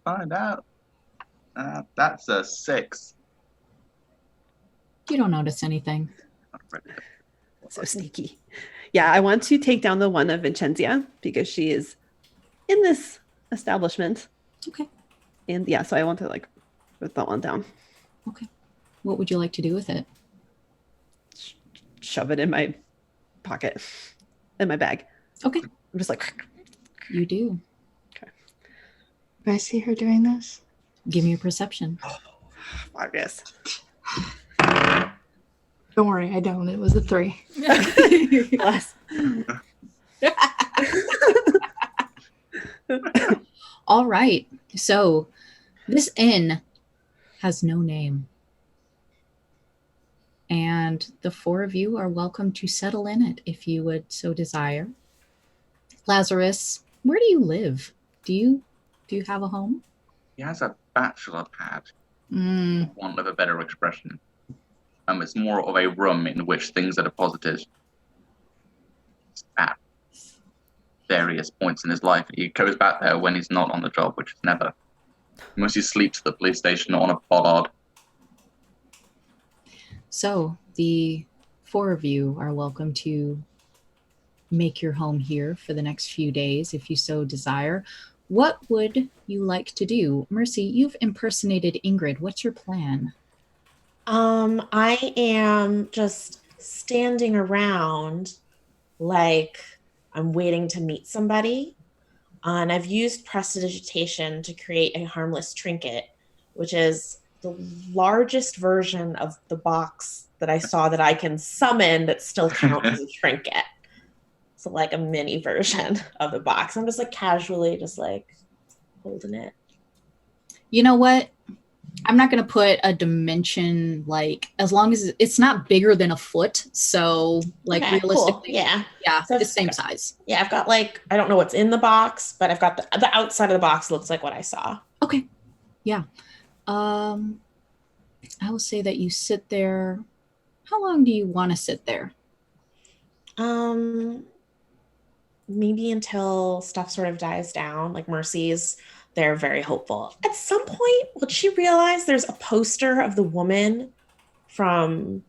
find out. That's a 6. You don't notice anything. So sneaky. Yeah, I want to take down the one of Vincenzia because she is in this establishment. Okay. And yeah, so I want to like put that one down. Okay. What would you like to do with it? Shove it in my pocket, in my bag. Okay. I'm just like. You do. Okay. Do I see her doing this? Give me a perception. Vargis. Don't worry, I don't. It was a 3. Bless. All right. So this inn has no name. And the 4 of you are welcome to settle in it if you would so desire. Lazarus, where do you live? Do you have a home? He has a bachelor pad, Mm, for want of a better expression. It's more of a room in which things are deposited at various points in his life. He goes back there when he's not on the job, which is never. He mostly sleeps at the police station on a bollard. so the 4 of you are welcome to make your home here for the next few days if you so desire. What would you like to do? Mercy, you've impersonated Ingrid. What's your plan? I am just standing around like I'm waiting to meet somebody. And I've used prestidigitation to create a harmless trinket, which is the largest version of the box that I saw that I can summon that still counts as a trinket. So like a mini version of the box. I'm just like casually just like holding it. You know what? I'm not going to put a dimension, like, as long as it's not bigger than a foot. So, like, Okay, realistically, cool. Yeah. it's the same okay. size. Yeah, I've got like, I don't know what's in the box, but I've got the outside of the box looks like what I saw. Okay. Yeah. I will say that you sit there. How long do you want to sit there? Maybe until stuff sort of dies down, like Mercy's. They're very hopeful. At some point, will she realize there's a poster of the woman from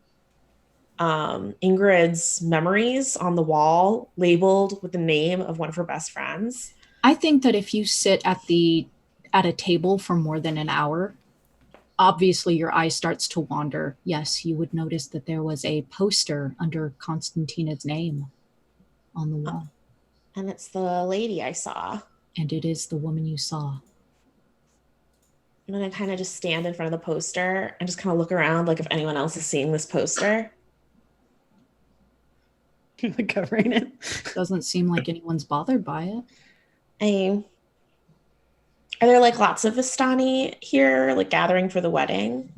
Ingrid's memories on the wall, labeled with the name of one of her best friends? I think that if you sit at a table for more than an hour, obviously your eye starts to wander. Yes, you would notice that there was a poster under Constantina's name on the wall. And it's the lady I saw. And it is the woman you saw. And then I kind of just stand in front of the poster and just kind of look around like if anyone else is seeing this poster. Covering it. Doesn't seem like anyone's bothered by it. Are there like lots of Vistani here, like gathering for the wedding?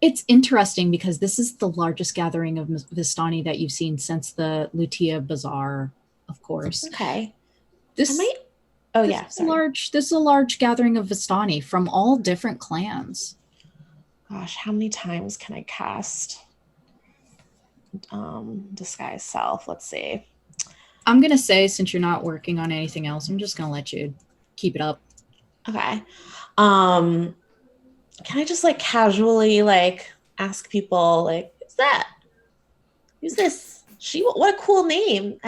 It's interesting because this is the largest gathering of Vistani that you've seen since the Lutia Bazaar, of course. Okay. This is a large gathering of Vistani from all different clans. Gosh, how many times can I cast disguise self? Let's see. I'm gonna say, since you're not working on anything else, I'm just gonna let you keep it up. Okay. Can I just like casually like ask people like, who's that? Who's this? What a cool name.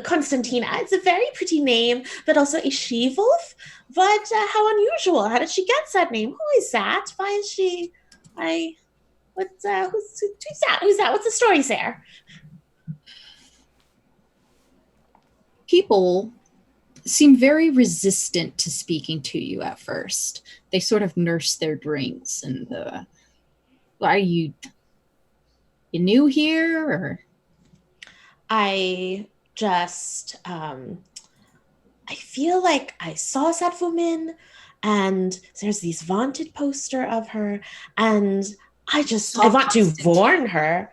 Constantina. It's a very pretty name, but also a she-wolf. But how unusual. How did she get that name? Who is that? Why is she who's that? Who's that? What's the story there? People seem very resistant to speaking to you at first. They sort of nurse their drinks and are you new here or? I just I feel like I saw that woman and there's this vaunted poster of her and I want to warn her.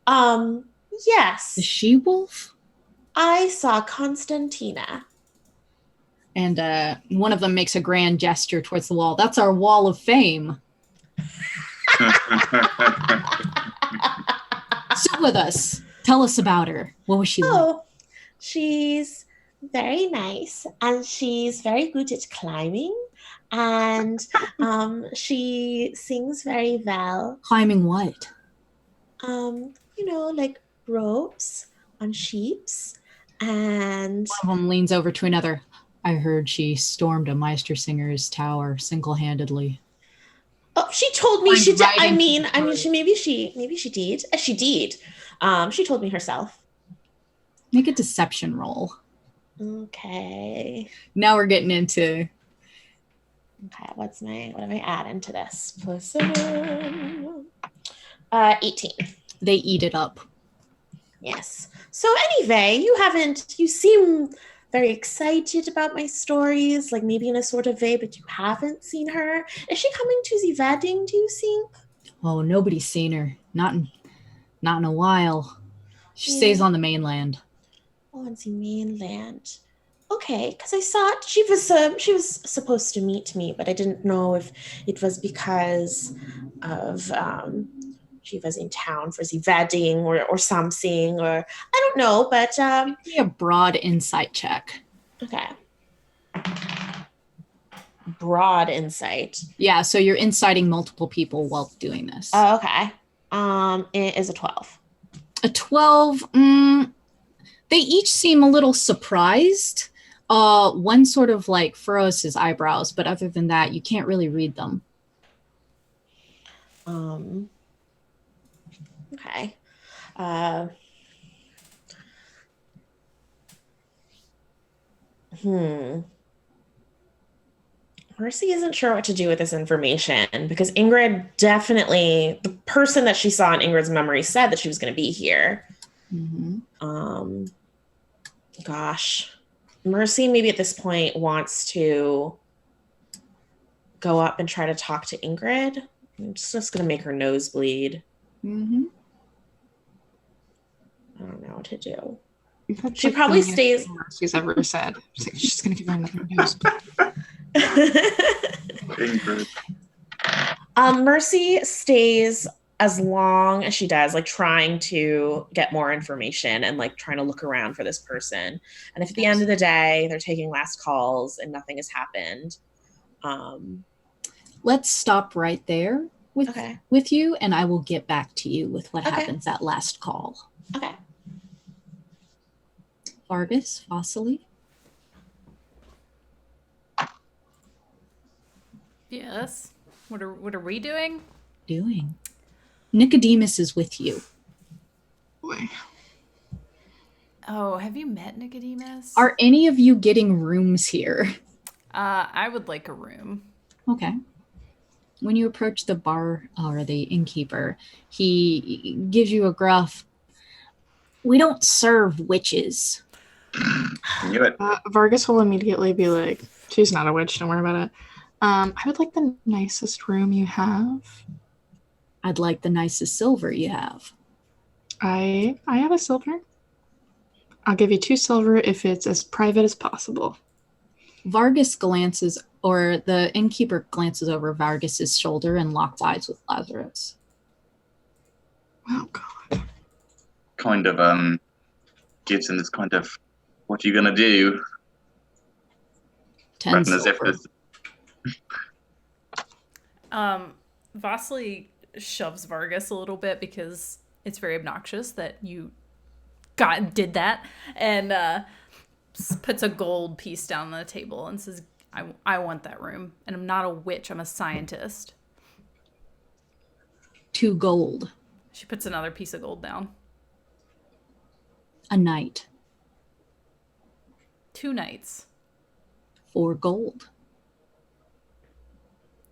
Yes. The she-wolf? I saw Constantina. And one of them makes a grand gesture towards the wall. That's our wall of fame. Sit with us. Tell us about her. What was she like? She's very nice and she's very good at climbing and she sings very well. Climbing what? like ropes on sheeps, and One of them leans over to another. I heard she stormed a Meistersinger's tower single-handedly. oh, she told me Climbed she did. right I into mean, the I mean, party. she did. She did. She told me herself. Make a deception roll. Okay. Now we're getting into Okay, what am I adding to this? Plus 7. 18. they eat it up. Yes. So anyway, you seem very excited about my stories, like maybe in a sort of way, but you haven't seen her. Is she coming to the wedding, do you think? Oh, nobody's seen her. Not in a while. She stays on the mainland. Oh, on the mainland. Okay, because I thought she was supposed to meet me, but I didn't know if it was because of she was in town for the wedding or something, or I don't know, but Give me a broad insight check. okay. Broad insight. Yeah, so you're inciting multiple people while doing this. Oh, okay. It is a 12. A 12. They each seem a little surprised. One sort of like furrows his eyebrows, but other than that, you can't really read them. Okay. Mercy isn't sure what to do with this information because Ingrid definitely, the person that she saw in Ingrid's memory said that she was going to be here. Mm-hmm. Gosh. Mercy maybe at this point wants to go up and try to talk to Ingrid. It's just going to make her nose bleed. Mm-hmm. I don't know what to do. That's She like probably the stays. most she's ever said. She's gonna give her another news. Ingrid. Mercy stays as long as she does, like trying to get more information and like trying to look around for this person. And if at the end of the day they're taking last calls and nothing has happened, let's stop right there with you, and I will get back to you with what happens at last call. Okay. Vargis, Vasily? Yes. What are we doing? Nicodemus is with you. Boy. Oh, have you met Nicodemus? Are any of you getting rooms here? I would like a room. Okay. When you approach the bar or the innkeeper, he gives you a gruff, "We don't serve witches." Knew it. Vargas will immediately be like, "She's not a witch. Don't worry about it. I would like the nicest room you have." I'd like the nicest silver you have. I have a silver. I'll give you 2 silver if it's as private as possible. Vargas glances, or the innkeeper glances over Vargas's shoulder and locks eyes with Lazarus. Oh God. Kind of gives him this kind of, what are you gonna do? 10 As if silver. Vasily shoves Vargas a little bit because it's very obnoxious that you did that, and puts a gold piece down on the table and says, I want that room, and I'm not a witch, I'm a scientist. 2 gold. She puts another piece of gold down. A night. 2 nights. 4 gold.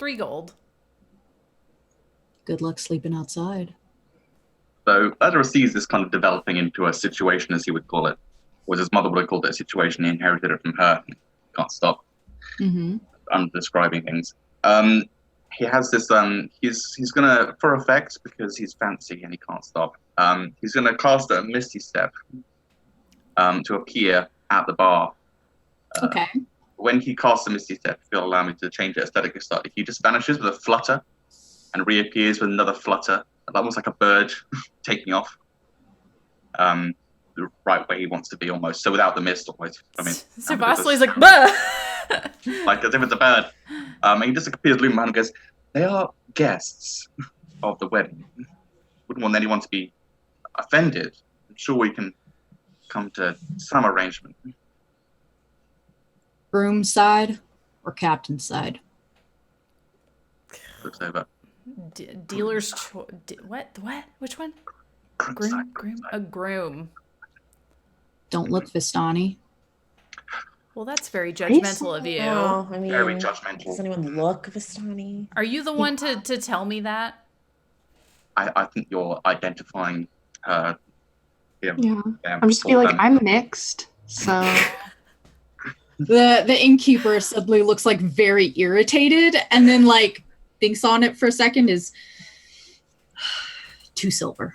3 gold. Good luck sleeping outside. So Lazarus sees this kind of developing into a situation, as he would call it, or as his mother would have called it, a situation. He inherited it from her. Can't stop describing things. He has this. He's gonna, for effect, because he's fancy and he can't stop. He's gonna cast a misty step to appear at the bar. Okay. When he casts a misty step, if you'll allow me to change it aesthetically slightly, he just vanishes with a flutter and reappears with another flutter, almost like a bird taking off. The right way he wants to be, almost. So without the mist, always. I mean, so Vasily's like, bah! like as if it's a bird. And he just appears, looming around, and goes, "They are guests of the wedding." wouldn't want anyone to be offended. I'm sure we can come to some arrangement. Groom side or captain side? Looks over. Dealer's what? Which one? Groom. A groom. Don't look Vistani. Well, that's very judgmental of you. Oh, I mean, Very judgmental. does anyone look Vistani? Are you the one to tell me that? I think you're identifying her. Yeah. I'm just gonna be like, I'm mixed, so. The innkeeper suddenly looks like very irritated, and then like thinks on it for a second. Is 2 silver.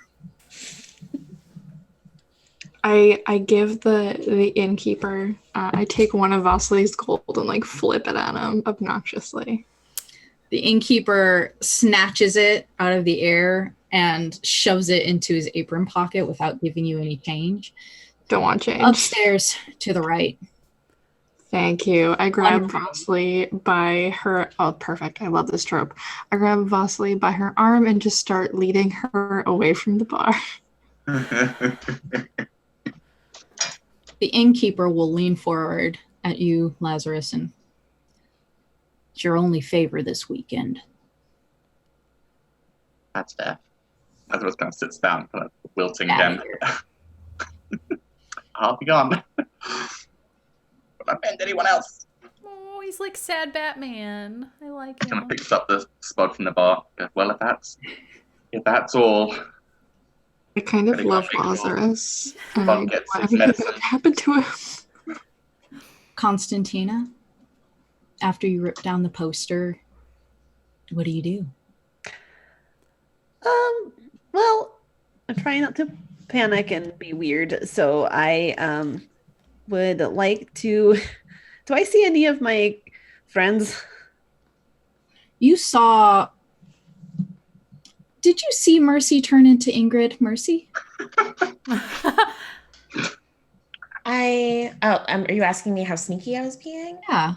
I give the innkeeper. I take one of Vasily's gold and like flip it at him obnoxiously. The innkeeper snatches it out of the air and shoves it into his apron pocket without giving you any change. Don't want change. Upstairs to the right. Thank you. I grab Vasily by her. Oh, perfect. I love this trope. I grab Vasily by her arm and just start leading her away from the bar. The innkeeper will lean forward at you, Lazarus, and it's your only favor this weekend. That's fair. Lazarus kind of sits down, kind of wilting Get again. outta I'll be gone. Will I offend anyone else? Oh, he's like sad Batman. I like He kind him. of picks up the spud from the bar. Goes, well, if that's all. I kind of Gotta go love make sure Lazarus. And Bug I gets don't want his anything medicine. to happen to him. Constantina, after you rip down the poster, what do you do? Well, I'm trying not to panic and be weird, so I would like to. Do I see any of my friends? You saw. Did you see Mercy turn into Ingrid? Mercy? Are you asking me how sneaky I was being? Yeah.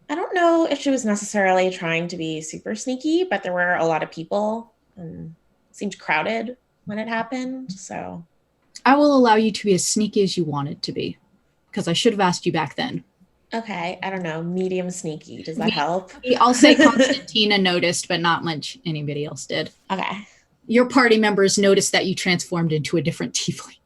I don't know if she was necessarily trying to be super sneaky, but there were a lot of people and it seemed crowded when it happened. So I will allow you to be as sneaky as you wanted to be, because I should have asked you back then. okay, I don't know, medium sneaky. Does that help? I'll say Constantina noticed, but not much anybody else did. Okay. Your party members noticed that you transformed into a different tiefling.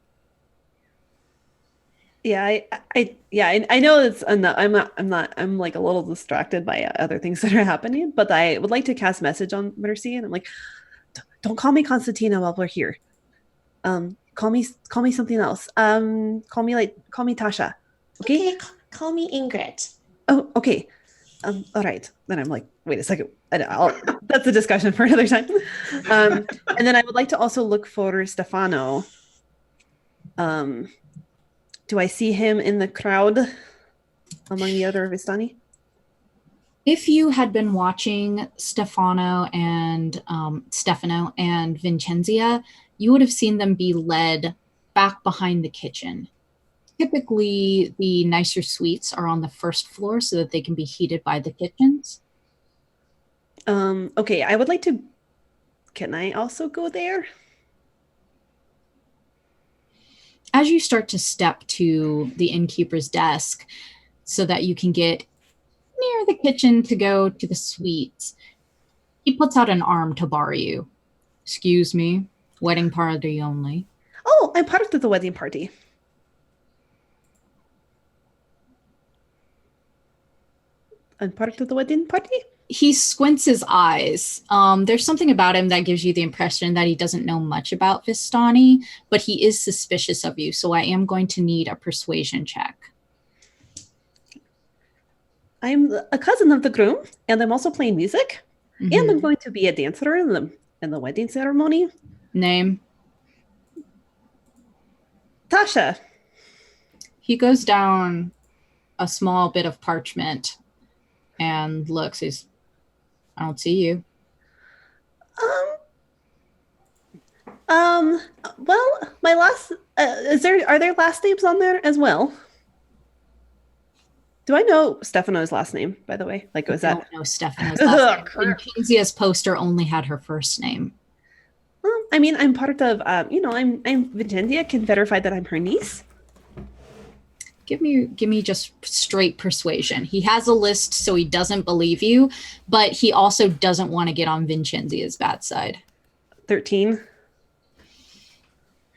Yeah, I know it's. I'm like a little distracted by other things that are happening, but I would like to cast message on Mercy, and I'm like, don't call me Constantina while we're here. Call me something else. Call me Tasha. Okay. Call me Ingrid. Oh, okay. All right. Then I'm like, wait a second. That's a discussion for another time. And then I would like to also look for Stefano. Do I see him in the crowd among the other Vistani? If you had been watching Stefano and Vincenzia, you would have seen them be led back behind the kitchen. Typically, the nicer suites are on the first floor so that they can be heated by the kitchens. Okay, I would like to. Can I also go there? As you start to step to the innkeeper's desk so that you can get near the kitchen to go to the suites, he puts out an arm to bar you. Excuse me, wedding party only. Oh, I'm part of the wedding party. I'm part of the wedding party? He squints his eyes. There's something about him that gives you the impression that he doesn't know much about Vistani, but he is suspicious of you, so I am going to need a persuasion check. I'm a cousin of the groom, and I'm also playing music, Mm-hmm. and I'm going to be a dancer in the wedding ceremony. Name? Tasha. He goes down a small bit of parchment and looks. He's, I don't see you. Well, my last are there last names on there as well? Do I know Stefano's last name, by the way? Like, was I that? don't know Stefano's last name. Vincenzia's poster only had her first name. I mean, I'm part of, I'm Vicendia, can verify that I'm her niece. Give me just straight persuasion. He has a list, so he doesn't believe you, but he also doesn't want to get on Vincenzia's bad side. 13.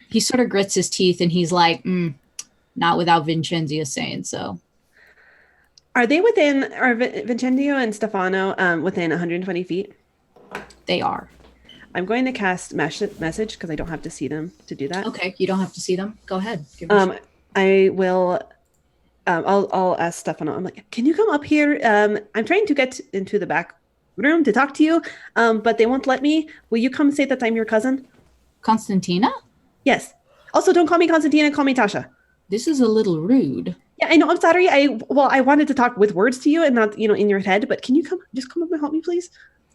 He sort of grits his teeth and he's like, not without Vincenzia saying so. Are Vincendio and Stefano within 120 feet? They are. I'm going to cast message because I don't have to see them to do that. Okay, you don't have to see them. Go ahead. I will. I'll ask Stefano. I'm like, can you come up here? I'm trying to get into the back room to talk to you, but they won't let me. Will you come say that I'm your cousin? Constantina? Yes. Also, don't call me Constantina. Call me Tasha. This is a little rude. Yeah, I know. I'm sorry. I wanted to talk with words to you and not, in your head. But can you come up and help me, please?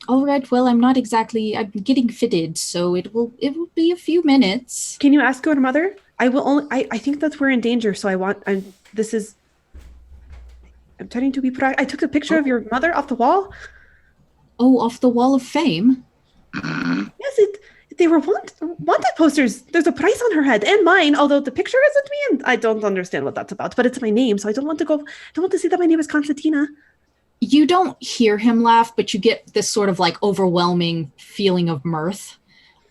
All right. Well, I'm getting fitted, so it will be a few minutes. Can you ask your mother? I think that we're in danger. So I'm trying to be proactive. I took a picture of your mother off the wall. Oh, off the wall of fame? Yes, they were wanted posters. There's a price on her head and mine, although the picture isn't me, and I don't understand what that's about. But it's my name, so I don't want to say that my name is Constantina. You don't hear him laugh, but you get this sort of like overwhelming feeling of mirth.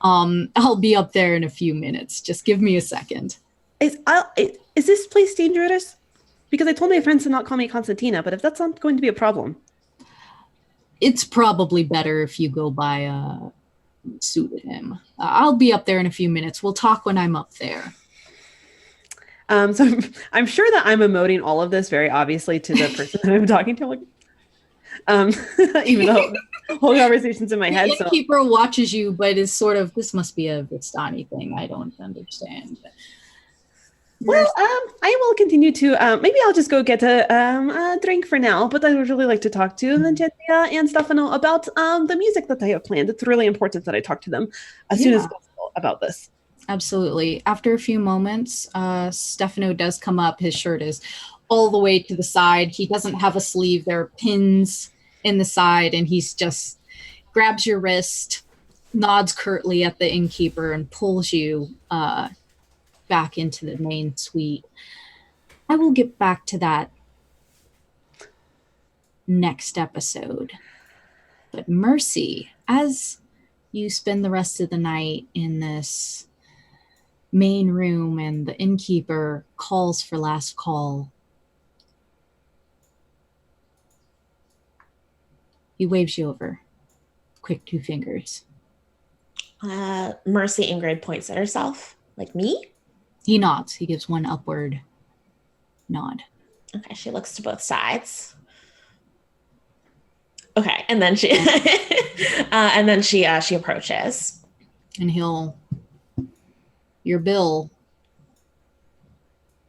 I'll be up there in a few minutes. Just give me a second. Is this place dangerous? Because I told my friends to not call me Constantina, but if that's not going to be a problem. It's probably better if you go by suited him. I'll be up there in a few minutes. We'll talk when I'm up there. So I'm sure that I'm emoting all of this very obviously to the person that I'm talking to. Even though the whole conversation's in my head. The innkeeper watches you, but is sort of, this must be a Vistani thing. I don't understand. Well, I will continue to, maybe I'll just go get a drink for now, but I would really like to talk to Vicendia and Stefano about the music that I have planned. It's really important that I talk to them as soon as possible about this. Absolutely. After a few moments, Stefano does come up. His shirt is all the way to the side. He doesn't have a sleeve. There are pins in the side, and he's just grabs your wrist, nods curtly at the innkeeper, and pulls you back into the main suite. I will get back to that next episode. But Mercy, as you spend the rest of the night in this main room and the innkeeper calls for last call, he waves you over. Quick 2 fingers. Mercy Ingrid points at herself. Like me? He nods. He gives one upward nod. Okay, she looks to both sides. Okay, and then she she approaches. And your bill.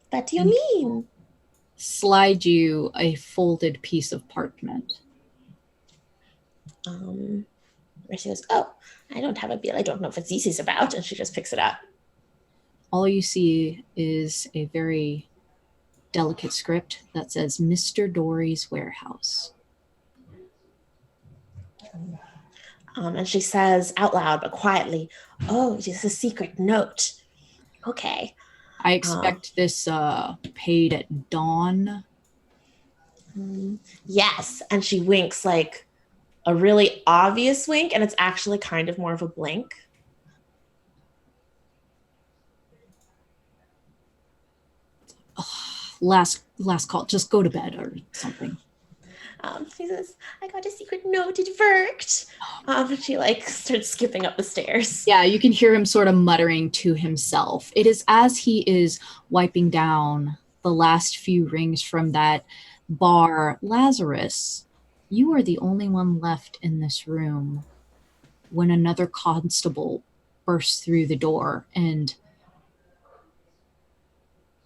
What do you mean? Slide you a folded piece of parchment. Mercy goes, oh, I don't have a bill. I don't know what this is about. And she just picks it up. All you see is a very delicate script that says Mr. Dory's Warehouse. And she says out loud but quietly, oh, it is a secret note. Okay. I expect this paid at dawn. Yes. And she winks like a really obvious wink, and it's actually kind of more of a blink. Last call. Just go to bed or something. She says, I got a secret note. It worked. She starts skipping up the stairs. Yeah, you can hear him sort of muttering to himself. It is as he is wiping down the last few rings from that bar. Lazarus, you are the only one left in this room when another constable bursts through the door and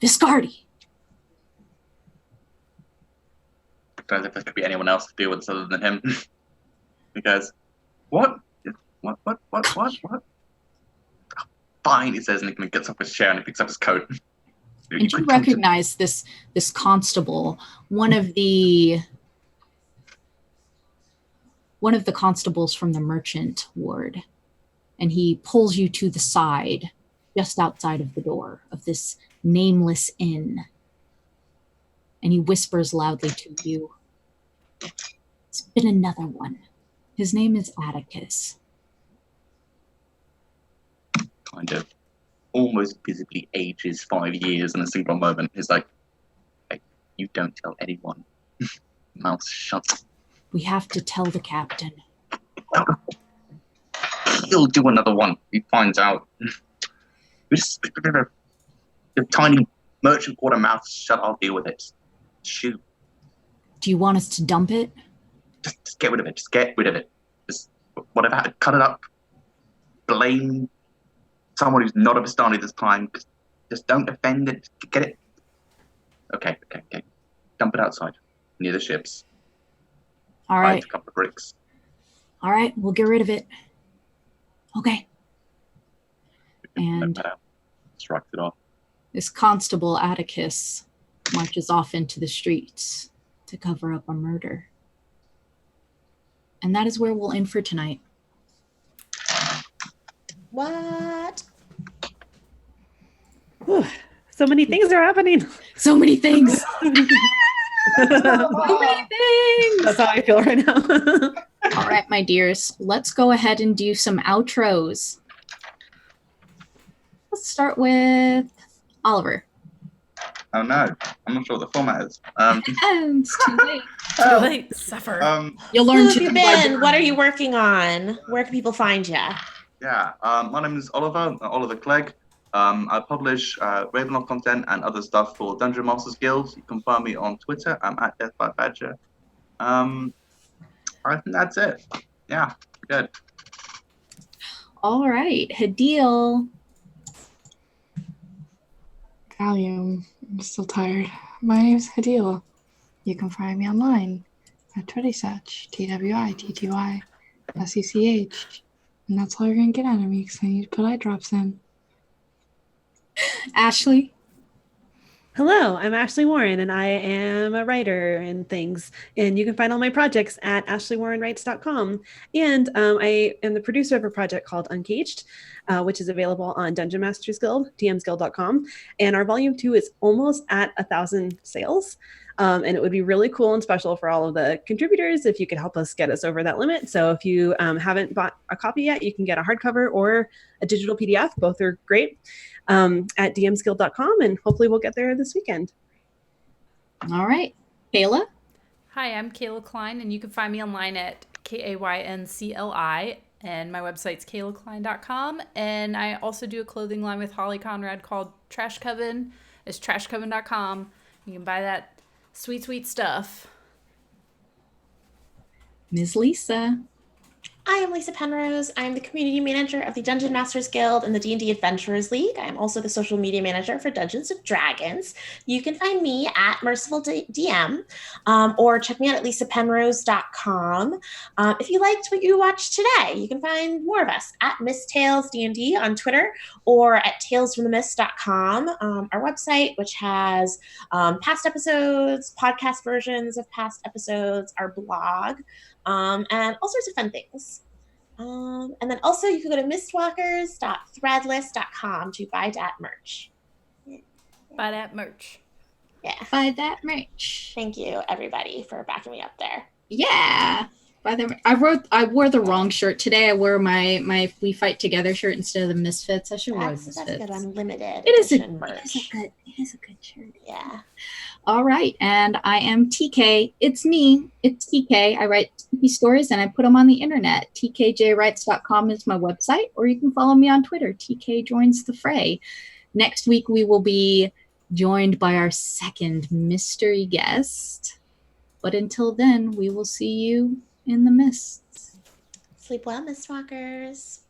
Viscardi. I don't think there could be anyone else to deal with this other than him. Because, what? Fine, he says, and he gets up his chair and he picks up his coat. And you recognize this constable, one of the constables from the merchant ward. And he pulls you to the side, just outside of the door of this nameless inn. And he whispers loudly to you, "It's been another one. His name is Atticus." Kind of almost visibly ages 5 years in a single moment. He's like, "Hey, you don't tell anyone." Mouth shut. "We have to tell the captain." He'll do another one. He finds out. The tiny merchant quarter mouth shut. I'll deal with it. Shoot. "Do you want us to dump it?" Just get rid of it. Just get rid of it. Just whatever. Cut it up. Blame someone who's not a Vistani this time. Just don't offend it. Get it. Okay. Dump it outside near the ships. All right. A couple of bricks. All right, we'll get rid of it. Okay. And strikes it off. This Constable Atticus marches off into the streets to cover up a murder. And that is where we'll end for tonight. What? Whew. So many things are happening. So many things. So many things. That's how I feel right now. All right, my dears, let's go ahead and do some outros. Let's start with Oliver. Oh no, I'm not sure what the format is. It's too late. Too late. Suffer. You'll Who learn have to you been? What are you working on? Where can people find you? Yeah, my name is Oliver Clegg. I publish Ravenloft content and other stuff for Dungeon Masters Guild. You can find me on Twitter. I'm at DeathByBadger. I think that's it. Yeah, good. All right, Hadil. Valium. I'm still tired. My name's Hadil. You can find me online at TwittySech, TWITTYSECH. And that's all you're going to get out of me because I need to put eye drops in. Ashley. Hello, I'm Ashley Warren, and I am a writer and things. And you can find all my projects at ashleywarrenwrites.com. And I am the producer of a project called Uncaged, which is available on Dungeon Masters Guild, dmsguild.com. And our volume 2 is almost at 1,000 sales. And it would be really cool and special for all of the contributors if you could help us get us over that limit. So if you haven't bought a copy yet, you can get a hardcover or a digital PDF. Both are great. At dmsguild.com, and hopefully we'll get there this weekend. All right. Kayla? Hi, I'm Kayla Klein, and you can find me online at KAYNCLI, and my website's kaylaklein.com. And I also do a clothing line with Holly Conrad called Trash Coven. It's trashcoven.com. You can buy that sweet, sweet stuff. Ms. Lisa. I am Lisa Penrose. I am the community manager of the Dungeon Masters Guild and the D&D Adventurers League. I am also the social media manager for Dungeons & Dragons. You can find me at Merciful DM or check me out at lisapenrose.com. If you liked what you watched today, you can find more of us at Miss Tales D&D on Twitter or at talesfromthemist.com, our website, which has past episodes, podcast versions of past episodes, our blog, and all sorts of fun things. And then also you can go to mistwalkers.threadless.com to buy that merch. Buy that merch. Yeah. Buy that merch. Thank you, everybody, for backing me up there. Yeah. Buy that. I wore the wrong shirt today. I wore my We Fight Together shirt instead of the Misfits. I should wear the Misfits. That's good. Unlimited. It is a good shirt. Yeah. All right, and I am TK. It's me. It's TK. I write spooky stories and I put them on the internet. TKJWrites.com is my website, or you can follow me on Twitter. TK joins the fray. Next week we will be joined by our second mystery guest. But until then, we will see you in the mists. Sleep well, Mistwalkers.